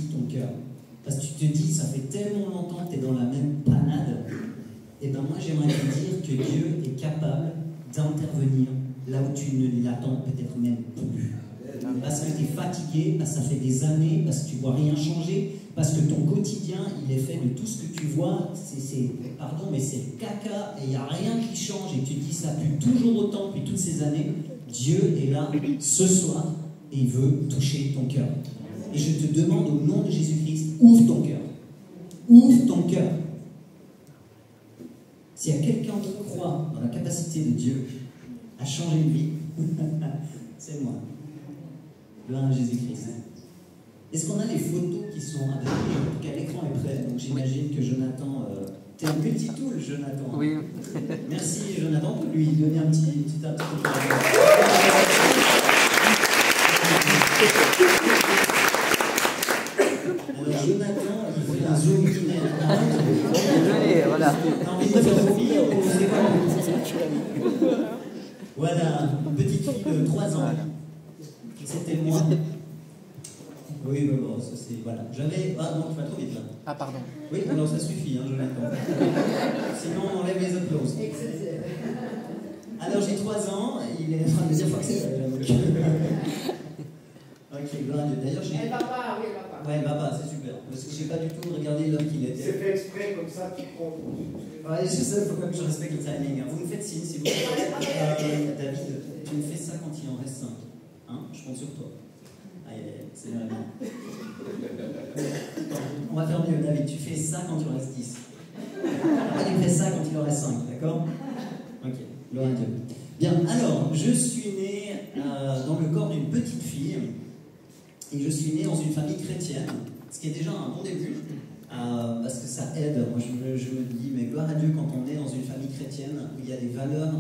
fatigue ton cœur. Parce que tu te dis, ça fait tellement longtemps que tu es dans la même panade. Et bien moi, j'aimerais te dire que Dieu est capable d'intervenir là où tu ne l'attends peut-être même plus. Parce que tu es fatigué, parce que ça fait des années, parce que tu ne vois rien changer, parce que ton quotidien, il est fait de tout ce que tu vois, pardon, mais c'est le caca, et il n'y a rien qui change, et tu te dis, ça pue toujours autant depuis toutes ces années. Dieu est là ce soir, et il veut toucher ton cœur. Et je te demande au nom de Jésus-Christ, ouvre ton cœur. Ouvre ton cœur. S'il y a quelqu'un qui croit dans la capacité de Dieu à changer une vie, c'est moi. Gloire à Jésus-Christ. Est-ce qu'on a les photos qui sont avec nous? En tout cas, l'écran est prêt, donc j'imagine que Jonathan... T'es un multitool, Jonathan. Oui. Merci, Jonathan, pour lui donner un petit Alors, Jonathan, il fait un zoom Désolé, voilà. T'as envie de faire vomir ou c'est quoi? Voilà, une petite fille de 3 ans. C'était moi. Oui, mais bon, ça c'est... Voilà. J'avais... Ah non, tu vas trop vite là. Ah, pardon. Oui, alors ça suffit, hein, Jonathan. Sinon, on enlève les applaudissements. Alors j'ai 3 ans, il est en train de me dire que c'est... Ok, gloire à Dieu. D'ailleurs, j'ai... Papa, oui, papa. Ouais, papa, c'est super. Parce que j'ai pas du tout regardé l'heure qu'il était. C'est fait exprès, comme ça, tu prends. Ouais, je sais, il faut quand même que je respecte le timing. Vous me faites signe, s'il vous plaît. David, tu me fais ça quand il en reste 5. Hein? Je compte sur toi. Aïe, c'est vraiment. On va faire mieux, David. Tu fais ça quand il en reste 10. Après, tu fais ça quand il en reste 5, d'accord? Ok, gloire à Dieu. Bien, alors, je suis né dans le corps d'une petite fille. Et je suis né dans une famille chrétienne, ce qui est déjà un bon début, parce que ça aide. Moi, je me dis, mais gloire à Dieu quand on est dans une famille chrétienne où il y a des valeurs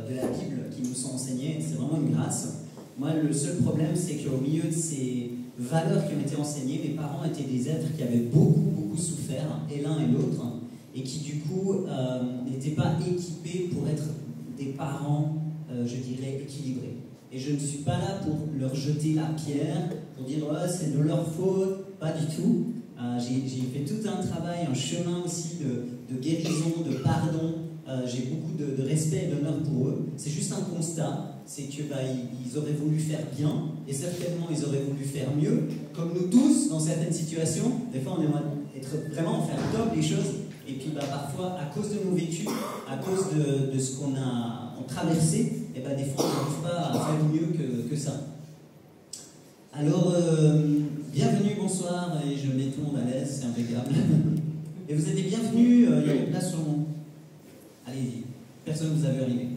de la Bible qui nous sont enseignées. C'est vraiment une grâce. Moi, le seul problème, c'est qu'au milieu de ces valeurs qui ont été enseignées, mes parents étaient des êtres qui avaient beaucoup souffert, et l'un et l'autre, et qui, du coup, n'étaient pas équipés pour être des parents, je dirais, équilibrés. Et je ne suis pas là pour leur jeter la pierre, pour dire oh, c'est de leur faute, pas du tout. J'ai fait tout un travail, un chemin aussi de guérison, de pardon. J'ai beaucoup de respect et d'honneur pour eux. C'est juste un constat, c'est que ils auraient voulu faire bien, et certainement ils auraient voulu faire mieux, comme nous tous dans certaines situations. Des fois on aimerait être vraiment faire top les choses, et puis parfois à cause de nos vécus, à cause de ce qu'on a traversé, et des fois on n'arrive pas à faire mieux que ça. Alors, bienvenue, bonsoir, et je mets tout le monde à l'aise, c'est impeccable. Et vous êtes les bienvenus, il y a une place sur mon... Allez-y, personne ne vous avait arrivé.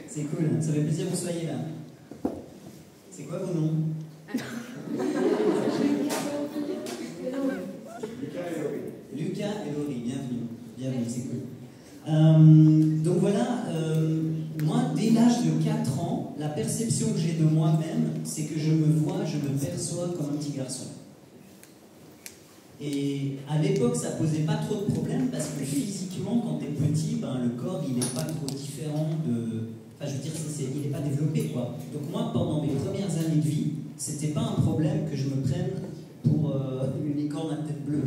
C'est cool, ça fait plaisir que vous soyez là. C'est quoi vos noms? Lucas et Laurie, bienvenue. Bienvenue, c'est cool. Donc voilà, moi, dès l'âge de 4 ans, la perception que j'ai de moi-même, c'est que je me perçois comme un petit garçon. Et à l'époque, ça posait pas trop de problèmes parce que physiquement, quand tu es petit, le corps, il n'est pas trop différent de... Enfin, je veux dire, il n'est pas développé, quoi. Donc moi, pendant mes premières années de vie, c'était pas un problème que je me prenne pour une licorne à tête bleue,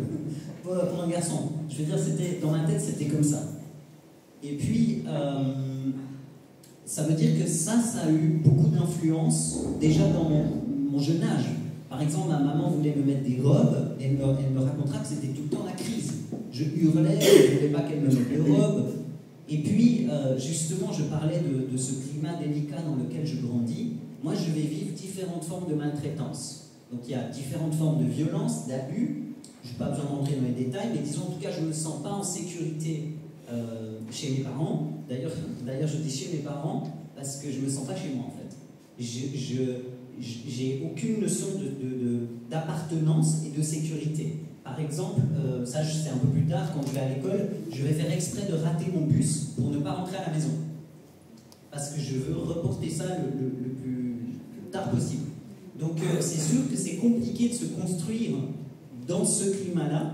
pour un garçon. Je veux dire, dans ma tête, c'était comme ça. Et puis, ça veut dire que ça a eu beaucoup d'influence déjà dans mon jeune âge. Par exemple, ma maman voulait me mettre des robes, et elle me racontera que c'était tout le temps la crise. Je hurlais, je ne voulais pas qu'elle me mette des robes. Et puis, justement, je parlais de ce climat délicat dans lequel je grandis. Moi, je vais vivre différentes formes de maltraitance. Donc, il y a différentes formes de violence, d'abus. Je n'ai pas besoin d'entrer dans les détails, mais disons, en tout cas, je ne me sens pas en sécurité chez mes parents. D'ailleurs, je dis chez mes parents parce que je ne me sens pas chez moi, en fait. J'ai aucune notion d'appartenance et de sécurité. Par exemple, ça c'est un peu plus tard, quand je vais à l'école, je vais faire exprès de rater mon bus pour ne pas rentrer à la maison. Parce que je veux reporter ça le plus tard possible. Donc c'est sûr que c'est compliqué de se construire dans ce climat-là,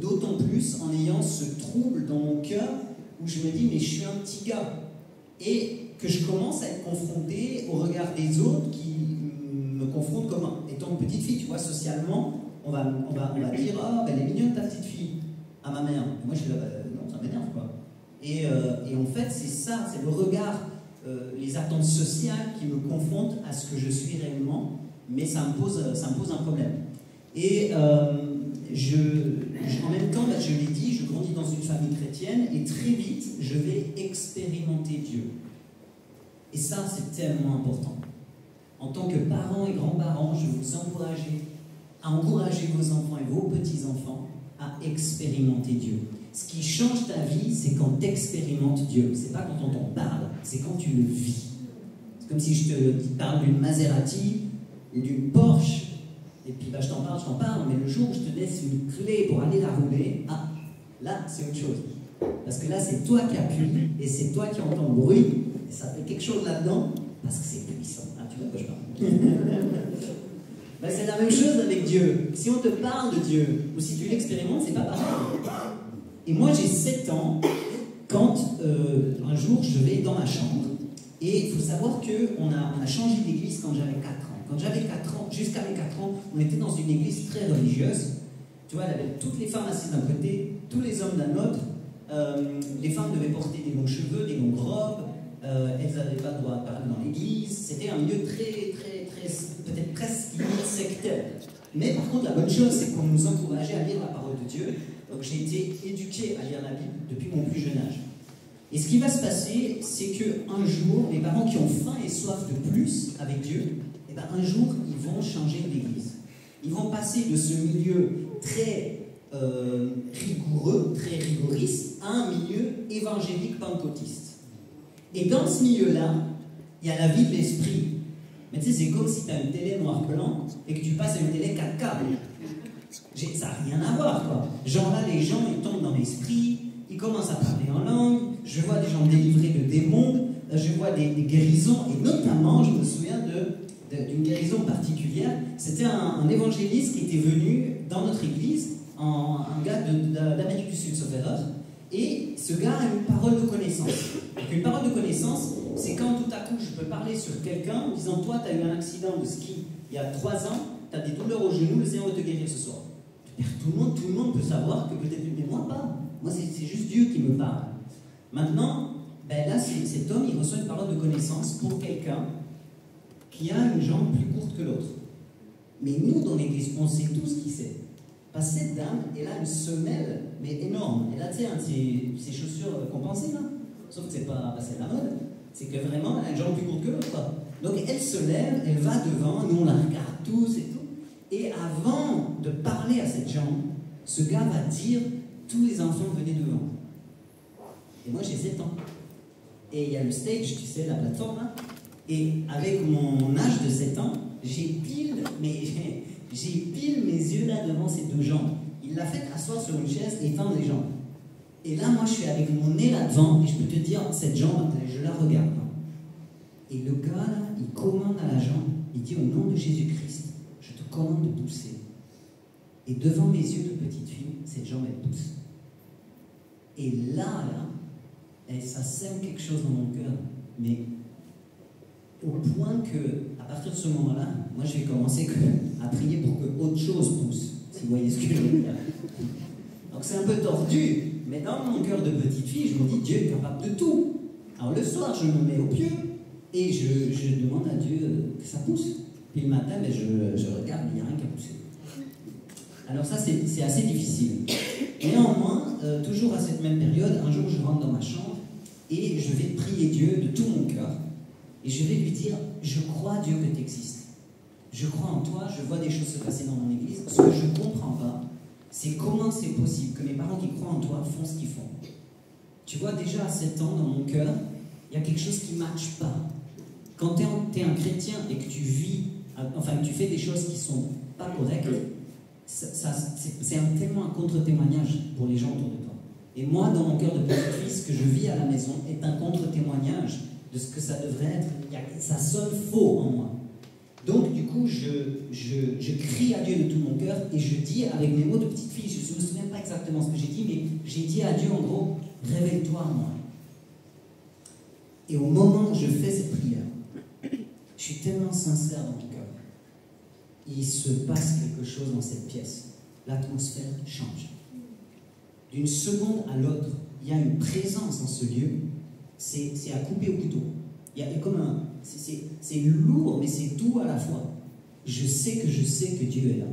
d'autant plus en ayant ce trouble dans mon cœur où je me dis mais je suis un petit gars. Et que je commence à être confronté au regard des autres qui me confrontent comme étant tant que petite fille, tu vois, socialement, on va dire, oh, elle est mignonne ta petite fille, à ma mère. Et moi, je dis, non, ça m'énerve, quoi. Et en fait, c'est ça, c'est le regard, les attentes sociales qui me confrontent à ce que je suis réellement, mais ça me pose un problème. Et en même temps, je l'ai dit, je grandis dans une famille chrétienne, et très vite, je vais expérimenter Dieu. Et ça, c'est tellement important. En tant que parents et grands-parents, je vous encourage à encourager vos enfants et vos petits-enfants à expérimenter Dieu. Ce qui change ta vie, c'est quand tu expérimentes Dieu. C'est pas quand on t'en parle, c'est quand tu le vis. C'est comme si je te parle d'une Maserati et d'une Porsche, et puis je t'en parle, mais le jour où je te laisse une clé pour aller la rouler, là, c'est autre chose. Parce que là, c'est toi qui appuies, et c'est toi qui entends le bruit, et ça fait quelque chose là-dedans, parce que c'est puissant. Tu vois de quoi je parle. C'est la même chose avec Dieu. Si on te parle de Dieu, ou si tu l'expérimentes, c'est pas pareil. Et moi, j'ai 7 ans, quand un jour, je vais dans ma chambre, et il faut savoir qu'on a changé d'église quand j'avais 4 ans. Quand j'avais 4 ans, jusqu'à mes 4 ans, on était dans une église très religieuse. Tu vois, elle avait toutes les femmes assises d'un côté, tous les hommes d'un autre. Les femmes devaient porter des longs cheveux, des longues robes. Elles n'avaient pas le droit de parler dans l'église. C'était un milieu très, peut-être presque limite sectaire. Mais par contre, la bonne chose, c'est qu'on nous encourageait à lire la parole de Dieu. Donc j'ai été éduqué à lire la Bible depuis mon plus jeune âge. Et ce qui va se passer, c'est qu'un jour, les parents qui ont faim et soif de plus avec Dieu, un jour, ils vont changer d'église. Ils vont passer de ce milieu très rigoureux, très rigoriste, à un milieu évangélique pentecôtiste. Et dans ce milieu-là, il y a la vie de l'esprit. Mais tu sais, c'est comme si tu as une télé noir-blanc et que tu passes à une télé 4K. Ça n'a rien à voir, quoi. Genre là, les gens, ils tombent dans l'esprit, ils commencent à parler en langue, je vois des gens délivrés de démons, je vois des guérisons, et notamment, je me souviens d'une guérison particulière. C'était un évangéliste qui était venu dans notre église, un gars d'Amérique du Sud, sauf erreur, et ce gars a une parole de connaissance. Donc une parole de connaissance, c'est quand tout à coup je peux parler sur quelqu'un en disant, toi tu as eu un accident de ski il y a 3 ans, tu as des douleurs au genou, le Seigneur va te guérir ce soir. Tout le monde peut savoir que peut-être, mais moi pas. Moi c'est juste Dieu qui me parle. Maintenant, là cet homme il reçoit une parole de connaissance pour quelqu'un qui a une jambe plus courte que l'autre. Mais nous, dans l'église, on sait tous qui c'est. Parce que cette dame, elle a une semelle, mais énorme. Elle a, tu sais, ses chaussures compensées, là. Sauf que c'est pas c'est la mode. C'est que vraiment, elle a une jambe plus courte que l'autre, quoi. Donc elle se lève, elle va devant, nous on la regarde tous et tout. Et avant de parler à cette jambe, ce gars va dire, tous les enfants venaient devant. Et moi j'ai 7 ans. Et il y a le stage, tu sais, la plateforme, là. Et avec mon âge de 7 ans, j'ai pile mes yeux là devant ces 2 jambes. Il l'a fait asseoir sur une chaise et tendre les jambes. Et là, moi, je suis avec mon nez là-devant et je peux te dire, cette jambe, je la regarde. Et le gars, là, il commande à la jambe, il dit, au nom de Jésus-Christ, je te commande de pousser. Et devant mes yeux de petite fille, cette jambe, elle pousse. Et là, ça sème quelque chose dans mon cœur. Mais au point que, à partir de ce moment-là, moi je vais commencer à prier pour que autre chose pousse, si vous voyez ce que je veux dire. Donc c'est un peu tordu, mais dans mon cœur de petite fille, je me dis Dieu est capable de tout. Alors le soir, je me mets au pied et je demande à Dieu que ça pousse. Puis le matin, je regarde, il n'y a rien qui a poussé. Alors ça, c'est assez difficile. Néanmoins, toujours à cette même période, un jour, je rentre dans ma chambre et je vais prier Dieu de tout mon cœur. Et je vais lui dire, je crois Dieu que tu existes. Je crois en toi, je vois des choses se passer dans mon église. Ce que je ne comprends pas, c'est comment c'est possible que mes parents qui croient en toi font ce qu'ils font. Tu vois, déjà à 7 ans, dans mon cœur, il y a quelque chose qui ne matche pas. Quand tu es un chrétien et que tu vis, enfin que tu fais des choses qui ne sont pas correctes, c'est tellement un contre-témoignage pour les gens autour de toi. Et moi, dans mon cœur de petit-fils, ce que je vis à la maison est un contre-témoignage de ce que ça devrait être. Ça sonne faux en moi. Donc, du coup, je crie à Dieu de tout mon cœur et je dis avec mes mots de petite fille, je ne me souviens pas exactement ce que j'ai dit, mais j'ai dit à Dieu en gros, révèle-toi à moi. Et au moment où je fais cette prière, je suis tellement sincère dans mon cœur. il se passe quelque chose dans cette pièce. L'atmosphère change. D'une seconde à l'autre, il y a une présence dans ce lieu. C'est à couper au couteau. Il y a comme un... C'est lourd, mais c'est doux à la fois. Je sais que Dieu est là.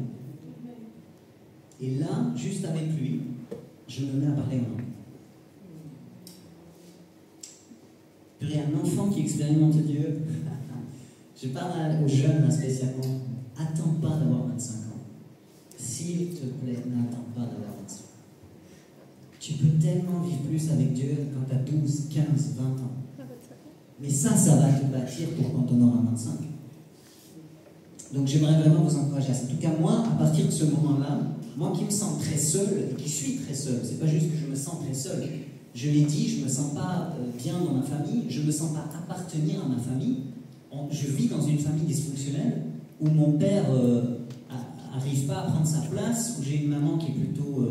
Et là, juste avec lui, je me mets à parler en langue. Puis il y a un enfant qui expérimente Dieu. Je parle aux jeunes là, spécialement. Attends pas d'avoir 25 ans. S'il te plaît, n'attends pas d'avoir 25 ans. Tu peux tellement vivre plus avec Dieu quand tu as 12, 15, 20 ans. Mais ça va te bâtir pour quand on aura 25. Donc j'aimerais vraiment vous encourager à ça. En tout cas, moi, à partir de ce moment-là, moi qui me sens très seul, et qui suis très seul, c'est pas juste que je me sens très seul. Je l'ai dit, je me sens pas bien dans ma famille, je me sens pas appartenir à ma famille. Je vis dans une famille dysfonctionnelle où mon père n'arrive pas à prendre sa place, où j'ai une maman qui est plutôt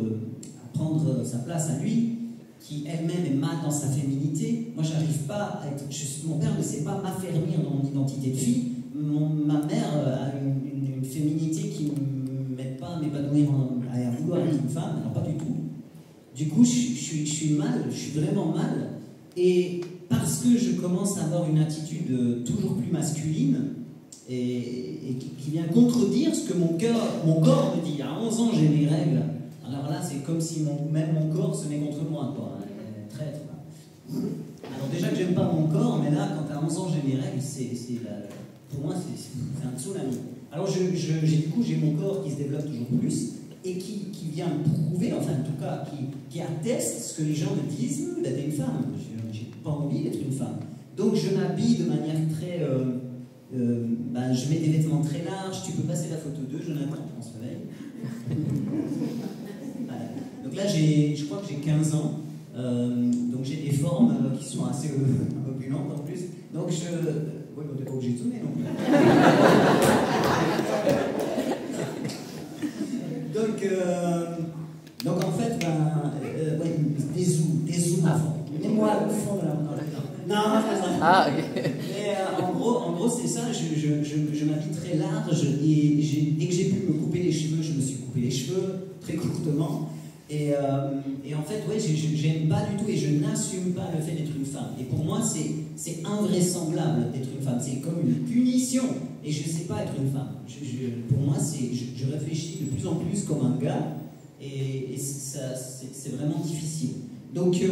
à prendre sa place à lui, qui elle-même est mal dans sa féminité. Moi, j'arrive pas à être... mon père ne sait pas m'affermir dans mon identité de fille. Ma mère a une féminité qui ne m'aide pas à m'épanouir, à vouloir être une femme, alors pas du tout. Du coup, je suis mal, je suis vraiment mal. Et parce que je commence à avoir une attitude toujours plus masculine, et qui vient contredire ce que mon corps me dit. À 11 ans, j'ai mes règles. Alors là, c'est comme si même mon corps se met contre moi, quoi. Traître. Alors déjà que j'aime pas mon corps, mais là, quand à 11 ans, j'ai mes règles, pour moi, c'est un tsunami. Alors du coup, j'ai mon corps qui se développe toujours plus, et qui vient prouver, enfin en tout cas, qui atteste ce que les gens me disent, d'être une femme. J'ai pas envie d'être une femme. Donc je m'habille de manière très... je mets des vêtements très larges. Tu peux passer la photo 2, Jonathan, on se réveille. Voilà. Donc là, je crois que j'ai 15 ans. Donc j'ai des formes qui sont assez opulentes en plus. Donc oui, on n'est pas obligé de sonner non plus. Donc en fait, des zooms à fond. Mets-moi au fond là. Non, c'est ça. Ah, ok. Mais en gros, c'est ça. Je m'habille très large et dès que j'ai pu me couper les cheveux, je me suis coupé les cheveux très courtement. Et en fait, ouais, j'aime pas du tout et je n'assume pas le fait d'être une femme. Et pour moi, c'est invraisemblable d'être une femme. C'est comme une punition. Et je sais pas être une femme. Pour moi, je réfléchis de plus en plus comme un gars. Et c'est vraiment difficile. Donc,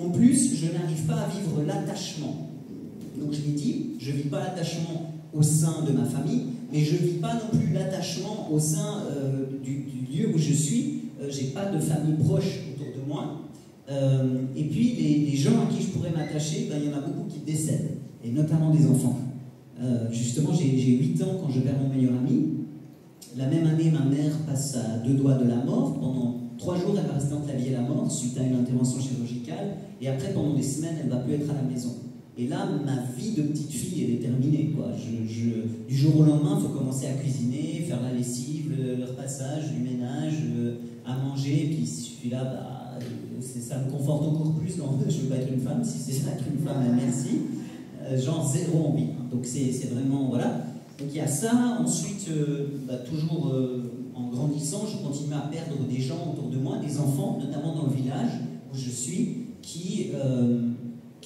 en plus, je n'arrive pas à vivre l'attachement. Donc, je l'ai dit, je ne vis pas l'attachement au sein de ma famille, mais je ne vis pas non plus l'attachement au sein du lieu où je suis. J'ai pas de famille proche autour de moi. Et puis, les gens à qui je pourrais m'attacher, il y en a beaucoup qui décèdent, et notamment des enfants. Justement, j'ai 8 ans quand je perds mon meilleur ami. La même année, ma mère passe à 2 doigts de la mort. Pendant 3 jours, elle va rester entre la vie et la mort suite à une intervention chirurgicale. Et après, pendant des semaines, elle ne va plus être à la maison. Et là, ma vie de petite fille, elle est terminée, quoi. Du jour au lendemain, il faut commencer à cuisiner, faire la lessive, le repassage, du ménage, à manger. Et puis, je suis là, ça me conforte encore plus dans je ne veux pas être une femme. Si c'est ça être une femme, merci. Genre zéro envie. Donc, c'est vraiment, voilà. Donc, il y a ça. Ensuite, toujours en grandissant, je continue à perdre des gens autour de moi, des enfants, notamment dans le village où je suis, qui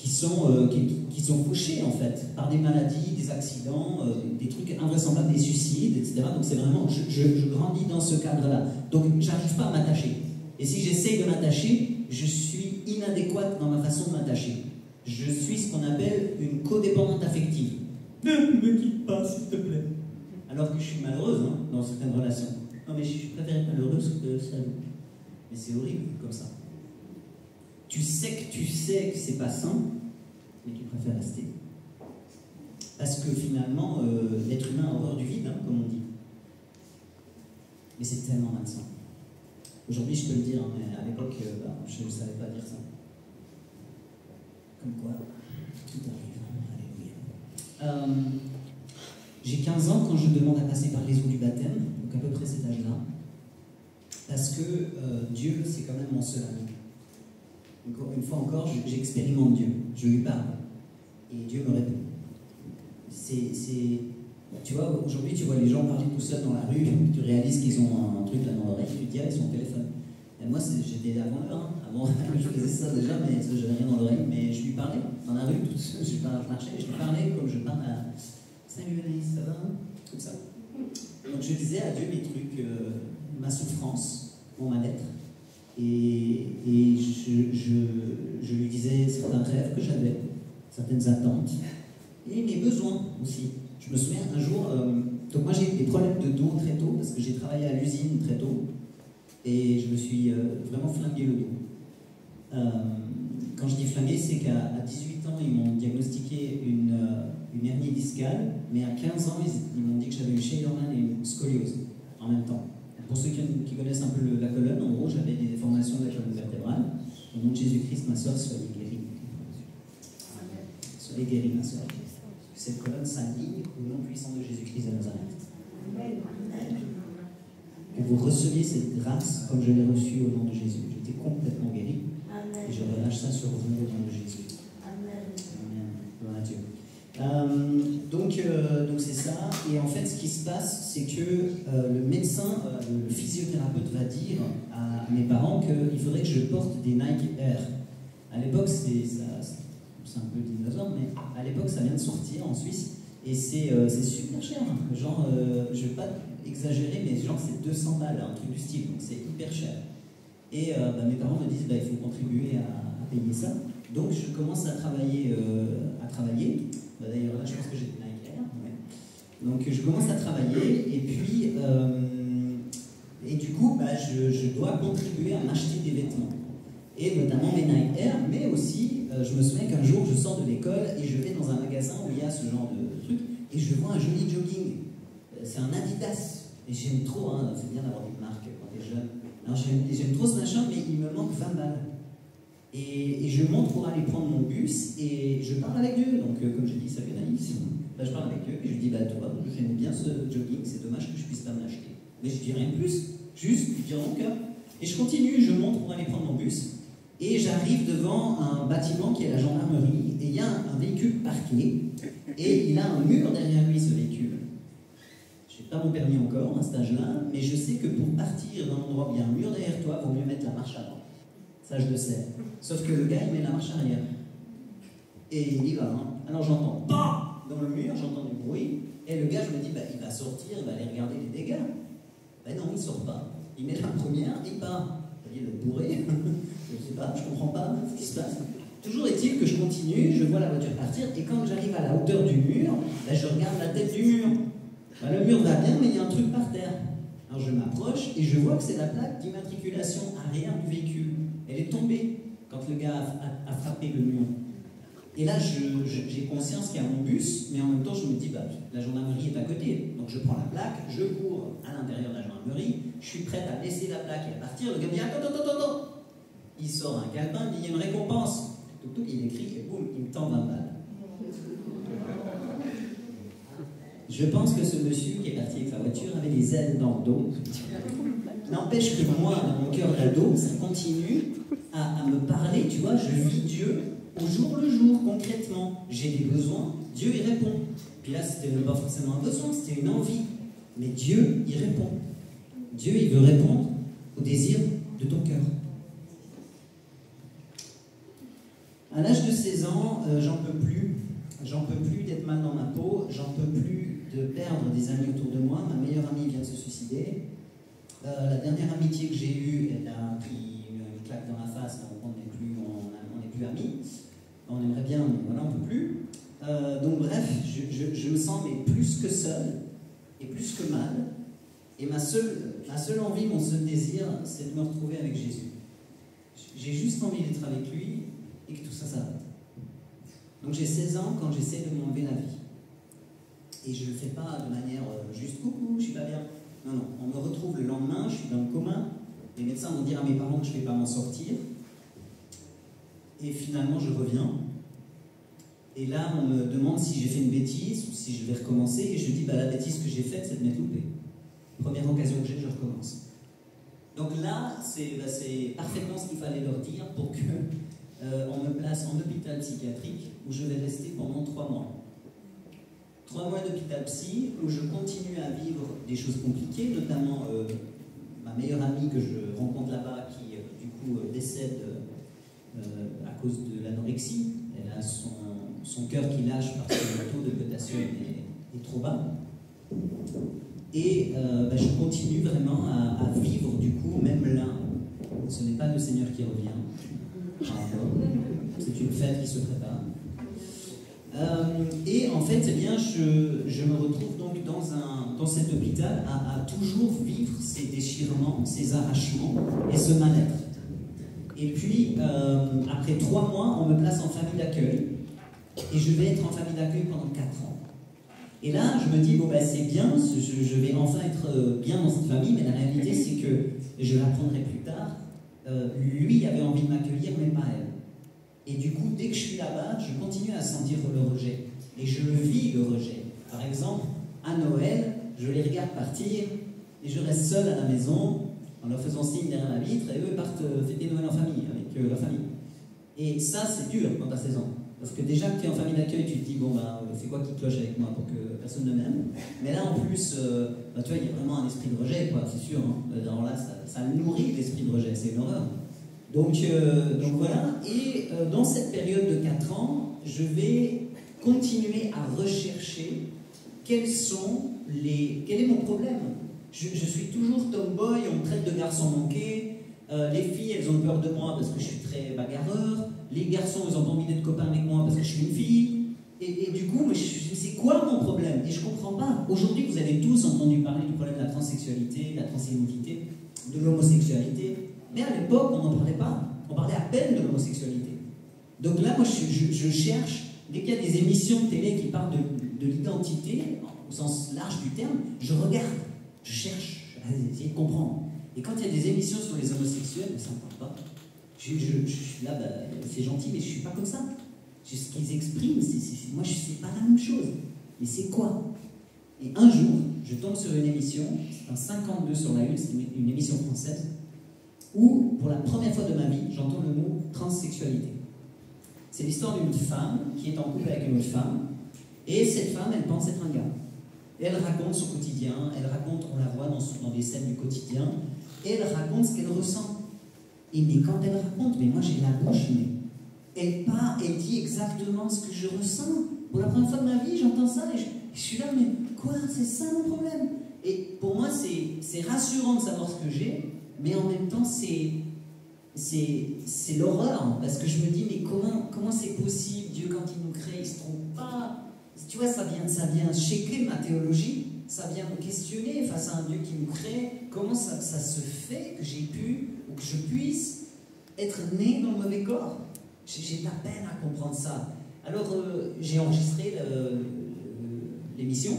sont fauchés en fait, par des maladies, des accidents, des trucs invraisemblables, des suicides, etc. Donc c'est vraiment, je grandis dans ce cadre-là. Donc j'arrive pas à m'attacher. Et si j'essaye de m'attacher, je suis inadéquate dans ma façon de m'attacher. Je suis ce qu'on appelle une codépendante affective. Ne me quitte pas, s'il te plaît. Alors que je suis malheureuse dans certaines relations. Non mais je préfère être malheureuse que seule. Mais c'est horrible comme ça. Tu sais que c'est pas sain, mais tu préfères rester. Parce que finalement, l'être humain a horreur du vide, comme on dit. Mais c'est tellement malsain. Aujourd'hui, je peux le dire, mais à l'époque, je ne savais pas dire ça. Comme quoi, tout arrive. Alléluia. J'ai 15 ans quand je demande à passer par les eaux du baptême, donc à peu près cet âge-là. Parce que Dieu, c'est quand même mon seul ami. Une fois encore, j'expérimente Dieu, je lui parle, et Dieu me répond. Tu vois, aujourd'hui, tu vois les gens parler tout seuls dans la rue, tu réalises qu'ils ont un truc là dans l'oreille, tu te dis, ah, ils sont au téléphone. Et moi, j'étais avant l'heure, hein. Avant, je faisais ça déjà, mais j'avais rien dans l'oreille, mais je lui parlais dans la rue, tout seul, je marchais, je lui parlais comme je parle à Salut Anaïs, ça va? Comme ça. Donc je disais à Dieu mes trucs, ma souffrance, mon mal-être, et je lui disais certains rêves que j'avais, certaines attentes, et mes besoins aussi. Je me souviens un jour, donc moi j'ai eu des problèmes de dos très tôt, parce que j'ai travaillé à l'usine très tôt, et je me suis vraiment flingué le dos. Quand je dis flingué, c'est qu'à 18 ans, ils m'ont diagnostiqué une hernie discale, mais à 15 ans, ils m'ont dit que j'avais une Scheiderman et une scoliose en même temps. Pour ceux qui connaissent un peu la colonne, en gros, j'avais des déformations de la colonne vertébrale. Au nom de Jésus-Christ, ma soeur, soyez guérie. Soyez guérie, ma soeur. Cette colonne s'aligne au nom puissant de Jésus-Christ de Nazareth. Que vous receviez cette grâce comme je l'ai reçue au nom de Jésus. J'étais complètement guéri. Et je relâche ça sur vous au nom de Jésus. Amen. Gloire à Dieu. Donc c'est ça. Et en fait, ce qui se passe, c'est que le médecin, le physiothérapeute va dire à mes parents qu'il faudrait que je porte des Nike Air. À l'époque, c'est un peu dinosaure, mais à l'époque, ça vient de sortir en Suisse. Et c'est super cher. Genre, je ne vais pas exagérer, mais genre c'est 200 balles, un truc du style. Donc c'est hyper cher. Et mes parents me disent, il faut contribuer à payer ça. Donc je commence à travailler. D'ailleurs là, je pense que j'ai des Nike Air. Ouais. Donc je commence à travailler, et puis, et du coup, je dois contribuer à m'acheter des vêtements. Et notamment mes Nike Air, mais aussi, je me souviens qu'un jour, je sors de l'école et je vais dans un magasin où il y a ce genre de truc, et je vois un joli jogging. C'est un Adidas. Et j'aime trop, hein, c'est bien d'avoir des marques quand t'es jeune. Alors j'aime trop ce machin, mais il me manque 20 balles. Et je monte pour aller prendre mon bus, et je parle avec Dieu. Donc, comme j'ai dit, ça fait naïf. Je parle avec Dieu, et je lui dis, toi, j'aime bien ce jogging, c'est dommage que je puisse pas me l'acheter. Mais je dis rien de plus, juste dire mon cœur. Et je continue, je monte pour aller prendre mon bus, et j'arrive devant un bâtiment qui est la gendarmerie, et il y a un véhicule parqué, et il a un mur derrière lui, ce véhicule. Je n'ai pas mon permis encore à cet âge-là, mais je sais que pour partir dans l'endroit où il y a un mur derrière toi, il vaut mieux mettre la marche avant. Ça, je le sais. Sauf que le gars, il met la marche arrière. Et il y va. Hein. Alors j'entends PAM dans le mur, j'entends du bruit, et le gars, je me dis, il va sortir, il va aller regarder les dégâts. Non, il ne sort pas. Il met la première, il part. Il est bourré. Je ne sais pas, je ne comprends pas ce qui se passe. Toujours est-il que je continue, je vois la voiture partir, et quand j'arrive à la hauteur du mur, je regarde la tête du mur. Le mur va bien, mais il y a un truc par terre. Alors je m'approche et je vois que c'est la plaque d'immatriculation arrière du véhicule. Elle est tombée quand le gars a frappé le mur. Et là, j'ai conscience qu'il y a mon bus, mais en même temps, je me dis, la gendarmerie est à côté. Donc je prends la plaque, je cours à l'intérieur de la gendarmerie, je suis prête à laisser la plaque et à partir. Le gars me dit, attends. Il sort un calepin, il dit, il y a une récompense. Il écrit, et boum, il me tend 20 balles. Je pense que ce monsieur qui est parti avec sa voiture avait des ailes dans le dos. N'empêche que moi, dans mon cœur d'ado, ça continue à me parler, tu vois, je vis Dieu au jour le jour, concrètement. J'ai des besoins, Dieu y répond. Puis là, c'était pas forcément un besoin, c'était une envie. Mais Dieu y répond. Dieu, il veut répondre au désir de ton cœur. À l'âge de 16 ans, j'en peux plus. J'en peux plus d'être mal dans ma peau, j'en peux plus de perdre des amis autour de moi. Ma meilleure amie vient de se suicider. La dernière amitié que j'ai eue, elle a pris une claque dans la face, donc on n'est plus amis. On aimerait bien, mais voilà, on ne peut plus. Donc bref, je me sens plus que seul, et plus que mal. Et ma seule envie, mon seul désir, c'est de me retrouver avec Jésus. J'ai juste envie d'être avec lui, et que tout ça s'arrête. Donc j'ai 16 ans quand j'essaie de m'enlever la vie. Et je ne le fais pas de manière juste « coucou, je suis pas bien ». Non, on me retrouve le lendemain, je suis dans le coma. Les médecins vont dire à mes parents que je ne vais pas m'en sortir. Et finalement, je reviens. Et là, on me demande si j'ai fait une bêtise ou si je vais recommencer. Et je dis, la bêtise que j'ai faite, c'est de m'être loupé. Première occasion que j'ai, je recommence. Donc là, c'est parfaitement ce qu'il fallait leur dire pour que on me place en hôpital psychiatrique où je vais rester pendant 3 mois. 3 mois d'hôpital psy où je continue à vivre des choses compliquées, notamment ma meilleure amie que je rencontre là-bas qui du coup décède à cause de l'anorexie. Elle a son cœur qui lâche parce que le taux de potassium est trop bas. Et je continue vraiment à vivre du coup, même là, ce n'est pas le Seigneur qui revient. C'est une fête qui se prépare. Et en fait, eh bien, je me retrouve donc dans cet hôpital à toujours vivre ces déchirements, ces arrachements et ce mal-être. Et puis, après 3 mois, on me place en famille d'accueil et je vais être en famille d'accueil pendant 4 ans. Et là, je me dis, bon, c'est bien, je vais enfin être bien dans cette famille, mais la réalité, c'est que, et je l'apprendrai plus tard, lui il avait envie de m'accueillir, mais pas elle. Et du coup, dès que je suis là-bas, je continue à sentir le rejet. Et je le vis, le rejet. Par exemple, à Noël, je les regarde partir et je reste seul à la maison en leur faisant signe derrière la vitre et eux partent fêter Noël en famille, avec leur famille. Et ça, c'est dur quand tu as 16 ans. Parce que déjà que tu es en famille d'accueil, tu te dis, bon, c'est quoi qui cloche avec moi pour que personne ne m'aime. Mais là, en plus, tu vois, il y a vraiment un esprit de rejet, quoi, c'est sûr. Hein. Alors là, ça nourrit l'esprit de rejet, c'est une horreur. Donc voilà, et dans cette période de 4 ans, je vais continuer à rechercher quel est mon problème. Je suis toujours tomboy, on me traite de garçon manqué, les filles elles ont peur de moi parce que je suis très bagarreur, les garçons ils ont pas envie d'être copains avec moi parce que je suis une fille, et du coup, c'est quoi mon problème? Et je comprends pas. Aujourd'hui, vous avez tous entendu parler du problème de la transsexualité, de la transidentité, de l'homosexualité. Mais à l'époque, on n'en parlait pas. On parlait à peine de l'homosexualité. Donc là, moi, je cherche, dès qu'il y a des émissions de télé qui parlent de l'identité, au sens large du terme, je regarde, je cherche, à essayer de comprendre. Et quand il y a des émissions sur les homosexuels, ça ne me parle pas. Je suis là, c'est gentil, mais je ne suis pas comme ça. Ce qu'ils expriment, moi, c'est pas la même chose. Mais c'est quoi? Et un jour, je tombe sur une émission, c'est un 52 sur la une, c'est une émission française, où, pour la première fois de ma vie, j'entends le mot transsexualité. C'est l'histoire d'une femme qui est en couple avec une autre femme, et cette femme, elle pense être un gars. Et elle raconte son quotidien, elle raconte, on la voit dans des scènes du quotidien, et elle raconte ce qu'elle ressent. Et mais quand elle raconte, mais moi j'ai la bouche, mais elle dit exactement ce que je ressens. Pour la première fois de ma vie, j'entends ça, et je suis là, mais quoi, c'est ça mon problème? Et pour moi, c'est rassurant de savoir ce que j'ai, mais en même temps, c'est l'horreur, parce que je me dis, mais comment c'est possible? Dieu, quand il nous crée, il ne se trompe pas. Tu vois, ça vient shaker ma théologie, ça vient me questionner face à un Dieu qui nous crée. Comment ça se fait que j'ai pu, ou que je puisse être né dans le mauvais corps? J'ai de la peine à comprendre ça. Alors, j'ai enregistré l'émission,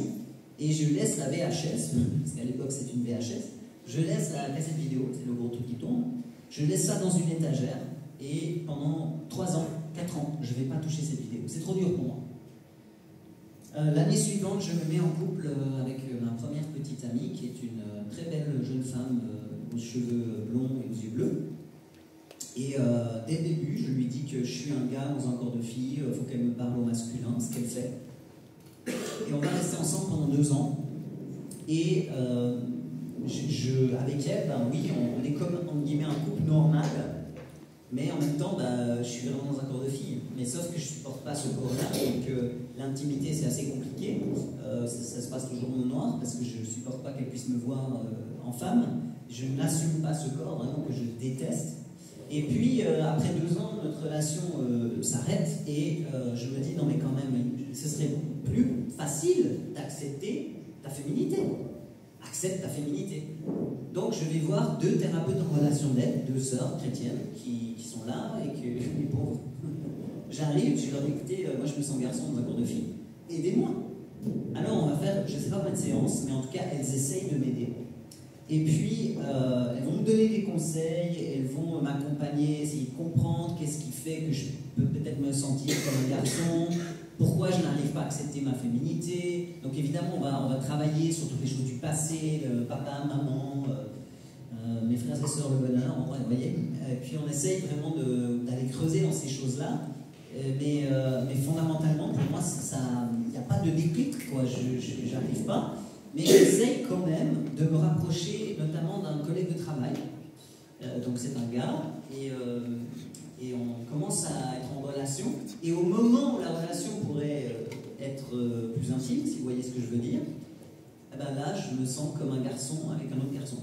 et je laisse la VHS, parce qu'à l'époque c'est une VHS, je laisse la cassette vidéo, c'est le gros truc qui tombe, je laisse ça dans une étagère, et pendant 3 ans, 4 ans, je ne vais pas toucher cette vidéo. C'est trop dur pour moi. L'année suivante, je me mets en couple avec ma première petite amie, qui est une très belle jeune femme aux cheveux blonds et aux yeux bleus. Et dès le début, je lui dis que je suis un gars dans un corps de fille, il faut qu'elle me parle au masculin, ce qu'elle fait. Et on va rester ensemble pendant 2 ans. Et avec elle, oui, on est comme, entre guillemets, un couple normal, mais en même temps, je suis vraiment dans un corps de fille. Mais sauf que je ne supporte pas ce corps-là, et que l'intimité, c'est assez compliqué. Ça se passe toujours au noir, parce que je ne supporte pas qu'elle puisse me voir en femme. Je n'assume pas ce corps, vraiment, que je déteste. Et puis, après 2 ans, notre relation s'arrête, et je me dis, non mais quand même, ce serait plus facile d'accepter ta féminité. Accepte ta féminité. Donc je vais voir 2 thérapeutes en relation d'aide, 2 sœurs chrétiennes qui sont là, et que les pauvres. J'arrive, je leur dis, écoutez, moi je me sens garçon dans un cours de filles, aidez-moi. Alors on va faire, je ne sais pas combien de séances, mais en tout cas elles essayent de m'aider. Et puis, elles vont me donner des conseils, elles vont m'accompagner, essayer de comprendre qu'est-ce qui fait que je peux peut-être me sentir comme un garçon, pourquoi je n'arrive pas à accepter ma féminité. Donc évidemment, on va travailler sur toutes les choses du passé, le papa, maman, mes frères et sœurs, le bonheur, en vrai, vous voyez. Et puis on essaye vraiment d'aller creuser dans ces choses-là. Mais fondamentalement, pour moi, n'y a pas de déclic, quoi, j'arrive pas. Mais j'essaye quand même de me rapprocher, notamment d'un collègue de travail. Donc c'est un gars, et on commence à être en relation. Et au moment où la relation pourrait être plus intime, si vous voyez ce que je veux dire, eh ben là, je me sens comme un garçon avec un autre garçon.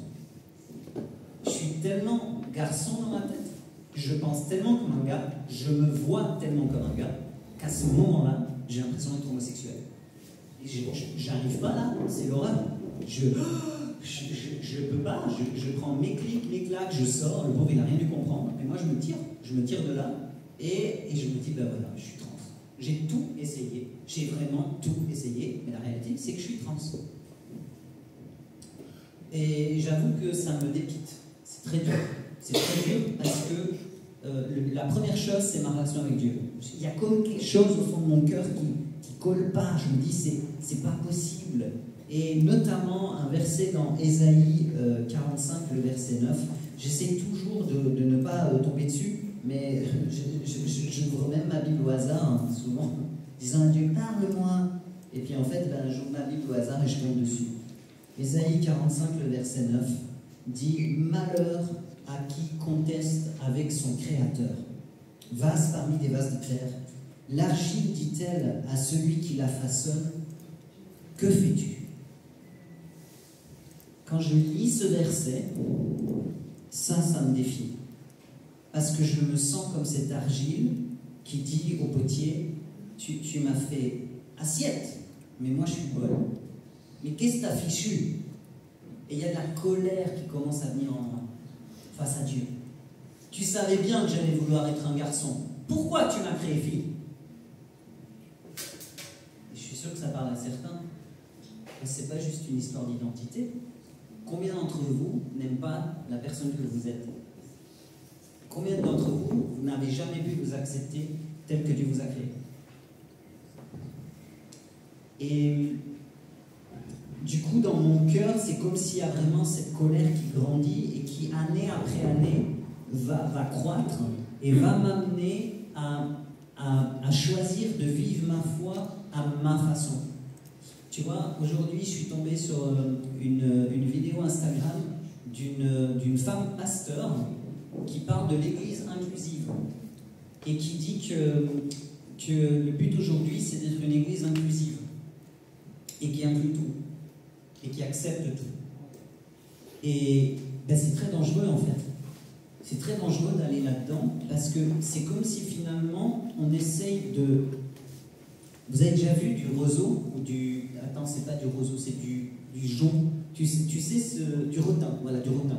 Je suis tellement garçon dans ma tête, je pense tellement comme un gars, je me vois tellement comme un gars, qu'à ce moment-là, j'ai l'impression d'être homosexuel. Et j'arrive pas là, c'est l'horreur. Je peux pas, je prends mes clics, mes claques, je sors, le pauvre il n'a rien dû comprendre, mais moi je me tire de là, et je me dis, ben voilà, je suis trans. J'ai tout essayé, j'ai vraiment tout essayé, mais la réalité c'est que je suis trans. Et j'avoue que ça me dépite, c'est très dur parce que la première chose c'est ma relation avec Dieu. Il y a comme quelque chose au fond de mon cœur qui colle pas, je me dis c'est pas possible. Et notamment un verset dans Ésaïe 45, le verset 9, j'essaie toujours de ne pas tomber dessus, mais j'ouvre même ma Bible au hasard, hein, souvent, disant à Dieu, parle-moi. Et puis en fait, ben, j'ouvre ma Bible au hasard et je tombe dessus. Ésaïe 45, le verset 9, dit, malheur à qui conteste avec son Créateur. Vase parmi des vases de terre, l'argile dit-elle à celui qui la façonne, que fais-tu? Quand je lis ce verset, ça me défie. Parce que je me sens comme cette argile qui dit au potier, tu m'as fait assiette, mais moi je suis bol. Mais qu'est-ce que t'as fichu? Et il y a de la colère qui commence à venir en moi, face à Dieu. Tu savais bien que j'allais vouloir être un garçon. Pourquoi tu m'as créé fille? Et je suis sûr que ça parle à certains. Et c'est pas juste une histoire d'identité. Combien d'entre vous n'aiment pas la personne que vous êtes? Combien d'entre vous, vous n'avez jamais pu vous accepter tel que Dieu vous a créé? Et du coup, dans mon cœur, c'est comme s'il y a vraiment cette colère qui grandit et qui, année après année, va croître et va m'amener à choisir de vivre ma foi à ma façon. Tu vois, aujourd'hui, je suis tombé sur une vidéo Instagram d'une femme pasteur qui parle de l'église inclusive et qui dit que le but aujourd'hui, c'est d'être une église inclusive et qui inclut tout et qui accepte tout. Et ben, c'est très dangereux en fait. C'est très dangereux d'aller là-dedans parce que c'est comme si finalement on essaye de... Vous avez déjà vu du roseau ou du... Attends, c'est pas du roseau, c'est du jonc. Tu sais du rotin, voilà, du rotin.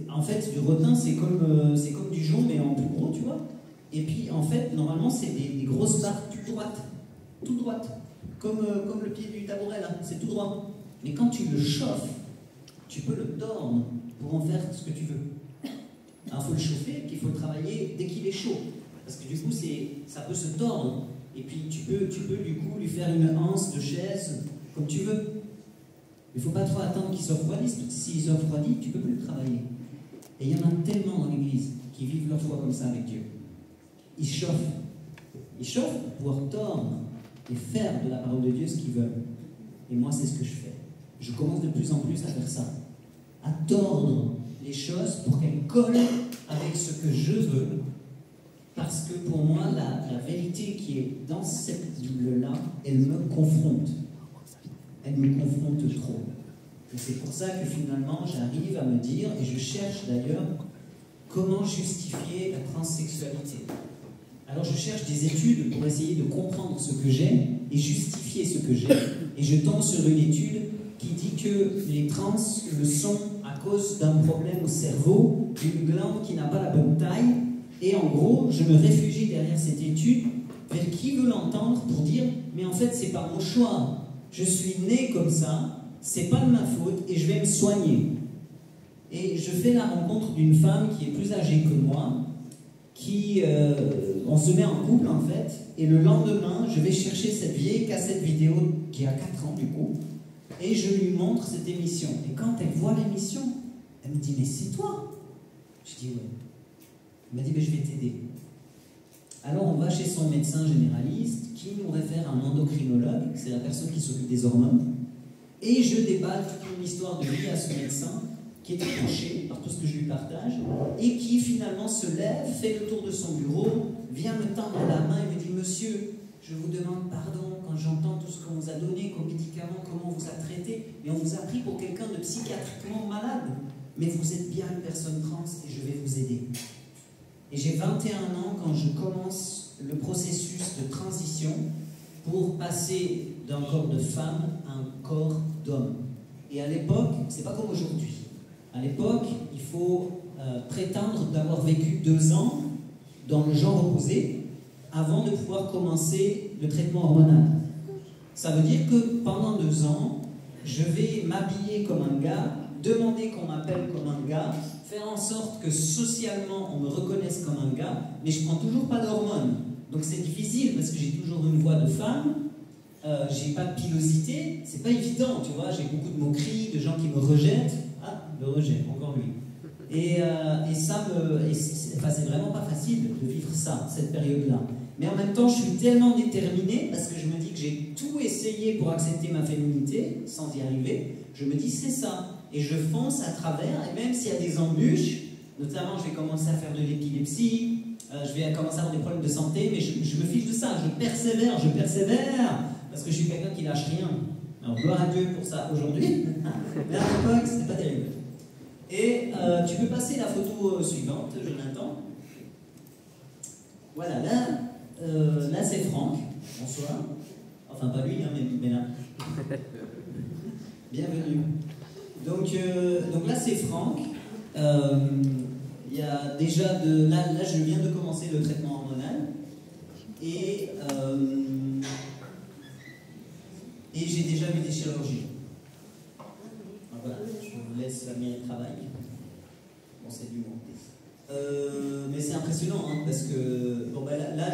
En fait, du rotin, c'est comme du jonc, mais en plus gros, tu vois. Et puis, en fait, normalement, c'est des grosses barres tout droites. Comme le pied du tabouret, là, c'est tout droit. Mais quand tu le chauffes, tu peux le tordre pour en faire ce que tu veux. Alors, il faut le chauffer, puis il faut le travailler dès qu'il est chaud. Parce que du coup, ça peut se tordre. Et puis, tu peux du coup lui faire une anse de chaise, comme tu veux. Il ne faut pas trop attendre qu'il se refroidisse, parce que s'il se refroidit, tu ne peux plus le travailler. Et il y en a tellement dans l'Église qui vivent leur foi comme ça avec Dieu. Ils chauffent. Ils chauffent pour pouvoir tordre et faire de la parole de Dieu ce qu'ils veulent. Et moi, c'est ce que je fais. Je commence de plus en plus à faire ça. À tordre les choses pour qu'elles collent avec ce que je veux. Parce que pour moi, la vérité qui est dans cette Bible-là, elle me confronte. Elle me confronte trop. Et c'est pour ça que finalement, j'arrive à me dire, et je cherche d'ailleurs, comment justifier la transsexualité. Alors je cherche des études pour essayer de comprendre ce que j'ai et justifier ce que j'ai. Et je tombe sur une étude qui dit que les trans le sont à cause d'un problème au cerveau, d'une glande qui n'a pas la bonne taille. Et en gros, je me réfugie derrière cette étude vers qui veut l'entendre pour dire « Mais en fait, c'est pas mon choix. Je suis né comme ça, c'est pas de ma faute et je vais me soigner. » Et je fais la rencontre d'une femme qui est plus âgée que moi, on se met en couple en fait, et le lendemain, je vais chercher cette vieille cassette vidéo qui a 4 ans du coup, et je lui montre cette émission. Et quand elle voit l'émission, elle me dit « Mais c'est toi ?» Je dis « Ouais ». Elle m'a dit « Mais je vais t'aider. » Alors on va chez son médecin généraliste qui nous réfère à un endocrinologue, c'est la personne qui s'occupe des hormones, et je déballe toute une histoire de vie à ce médecin qui est touché par tout ce que je lui partage et qui finalement se lève, fait le tour de son bureau, vient me tendre la main et me dit « Monsieur, je vous demande pardon quand j'entends tout ce qu'on vous a donné comme médicaments, comment on vous a traité, mais on vous a pris pour quelqu'un de psychiatriquement malade. Mais vous êtes bien une personne trans et je vais vous aider. » Et j'ai 21 ans quand je commence le processus de transition pour passer d'un corps de femme à un corps d'homme. Et à l'époque, c'est pas comme aujourd'hui. À l'époque, il faut prétendre d'avoir vécu 2 ans dans le genre opposé avant de pouvoir commencer le traitement hormonal. Ça veut dire que pendant 2 ans, je vais m'habiller comme un gars, demander qu'on m'appelle comme un gars, faire en sorte que socialement on me reconnaisse comme un gars, mais je prends toujours pas d'hormones. Donc c'est difficile parce que j'ai toujours une voix de femme, j'ai pas de pilosité, c'est pas évident, tu vois, j'ai beaucoup de moqueries, de gens qui me rejettent. Ah, le rejet, encore lui. Et c'est vraiment pas facile de vivre ça, cette période-là. Mais en même temps, je suis tellement déterminé parce que je me dis que j'ai tout essayé pour accepter ma féminité, sans y arriver. Je me dis, c'est ça. Et je fonce à travers, et même s'il y a des embûches, notamment je vais commencer à faire de l'épilepsie, je vais commencer à avoir des problèmes de santé, mais je me fiche de ça, je persévère, parce que je suis quelqu'un qui lâche rien. Alors, gloire à Dieu pour ça aujourd'hui, mais à l'époque, c'était pas terrible. Et tu peux passer la photo suivante, Jonathan. Voilà, là c'est Franck, bonsoir. Enfin, pas lui, hein, mais là. Bienvenue. Donc là c'est Franck. Il y a déjà là je viens de commencer le traitement hormonal et j'ai déjà eu des chirurgies. Donc voilà, je vous laisse admirer le travail. Bon, c'est du bon. Mais c'est impressionnant hein, parce que bon bah là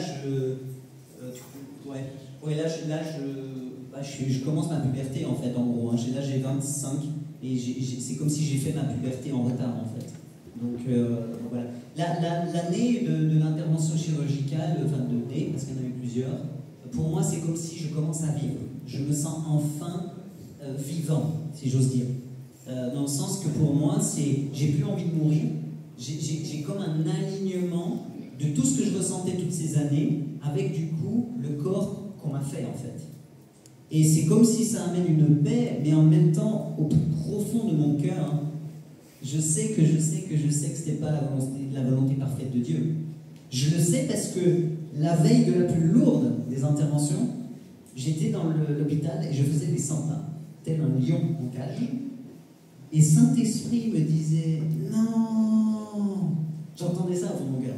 je commence ma puberté en fait en gros. Hein. Là j'ai 25 et c'est comme si j'ai fait ma puberté en retard en fait. Donc voilà. L'année de l'intervention chirurgicale, enfin de nez, parce qu'il y en a eu plusieurs, pour moi c'est comme si je commence à vivre. Je me sens enfin vivant, si j'ose dire. Dans le sens que pour moi, j'ai plus envie de mourir. J'ai comme un alignement de tout ce que je ressentais toutes ces années avec du coup le corps qu'on m'a fait en fait. Et c'est comme si ça amène une paix, mais en même temps, au plus profond de mon cœur, hein, je sais que ce n'est pas la volonté parfaite de Dieu. Je le sais parce que la veille de la plus lourde des interventions, j'étais dans l'hôpital et je faisais des 100 pas, tel un lion en cage. Et Saint-Esprit me disait « Non !» J'entendais ça au fond de mon cœur.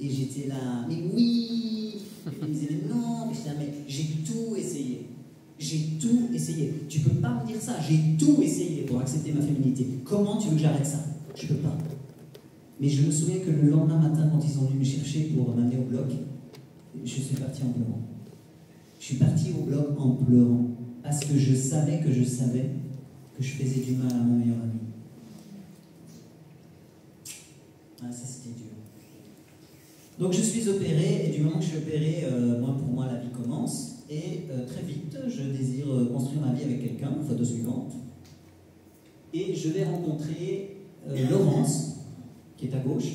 Et j'étais là « Mais oui !» Et il me disait « Non !» Mais j'étais là « Mais j'ai tout essayé. J'ai tout essayé. Tu peux pas me dire ça. J'ai tout essayé pour accepter ma féminité. Comment tu veux que j'arrête ça? Je peux pas. » Mais je me souviens que le lendemain matin, quand ils ont venu me chercher pour m'amener au bloc, je suis parti en pleurant. Je suis parti au bloc en pleurant. Parce que je savais que je faisais du mal à mon meilleur ami. Ah, ça c'était dur. Donc je suis opéré, et du moment que je suis opéré, pour moi la vie commence. Et très vite, je désire construire ma vie avec quelqu'un, photo suivante. Et je vais rencontrer Laurence, qui est à gauche.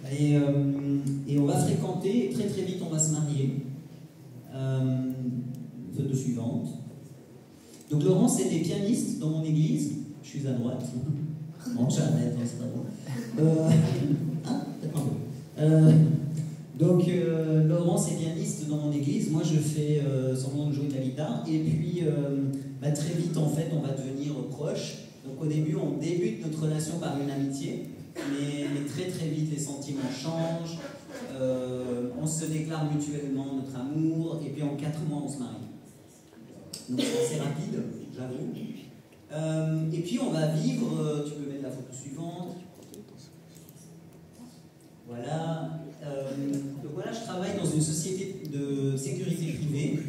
Et on va fréquenter, et très très vite on va se marier. Photo suivante. Donc Laurence était pianiste dans mon église. Je suis à droite. Non, j'arrête, c'est pas bon. Peut-être un peu. Donc Laurence est pianiste dans mon église. Moi je fais semblant de jouer de la guitare. Et puis très vite en fait on va devenir proches. Donc au début on débute notre relation par une amitié. Mais très très vite les sentiments changent. On se déclare mutuellement notre amour. Et puis en 4 mois on se marie. Donc c'est assez rapide, j'avoue. Et puis on va vivre, tu peux mettre la photo suivante. Voilà. Donc voilà, je travaille dans une société de sécurité privée.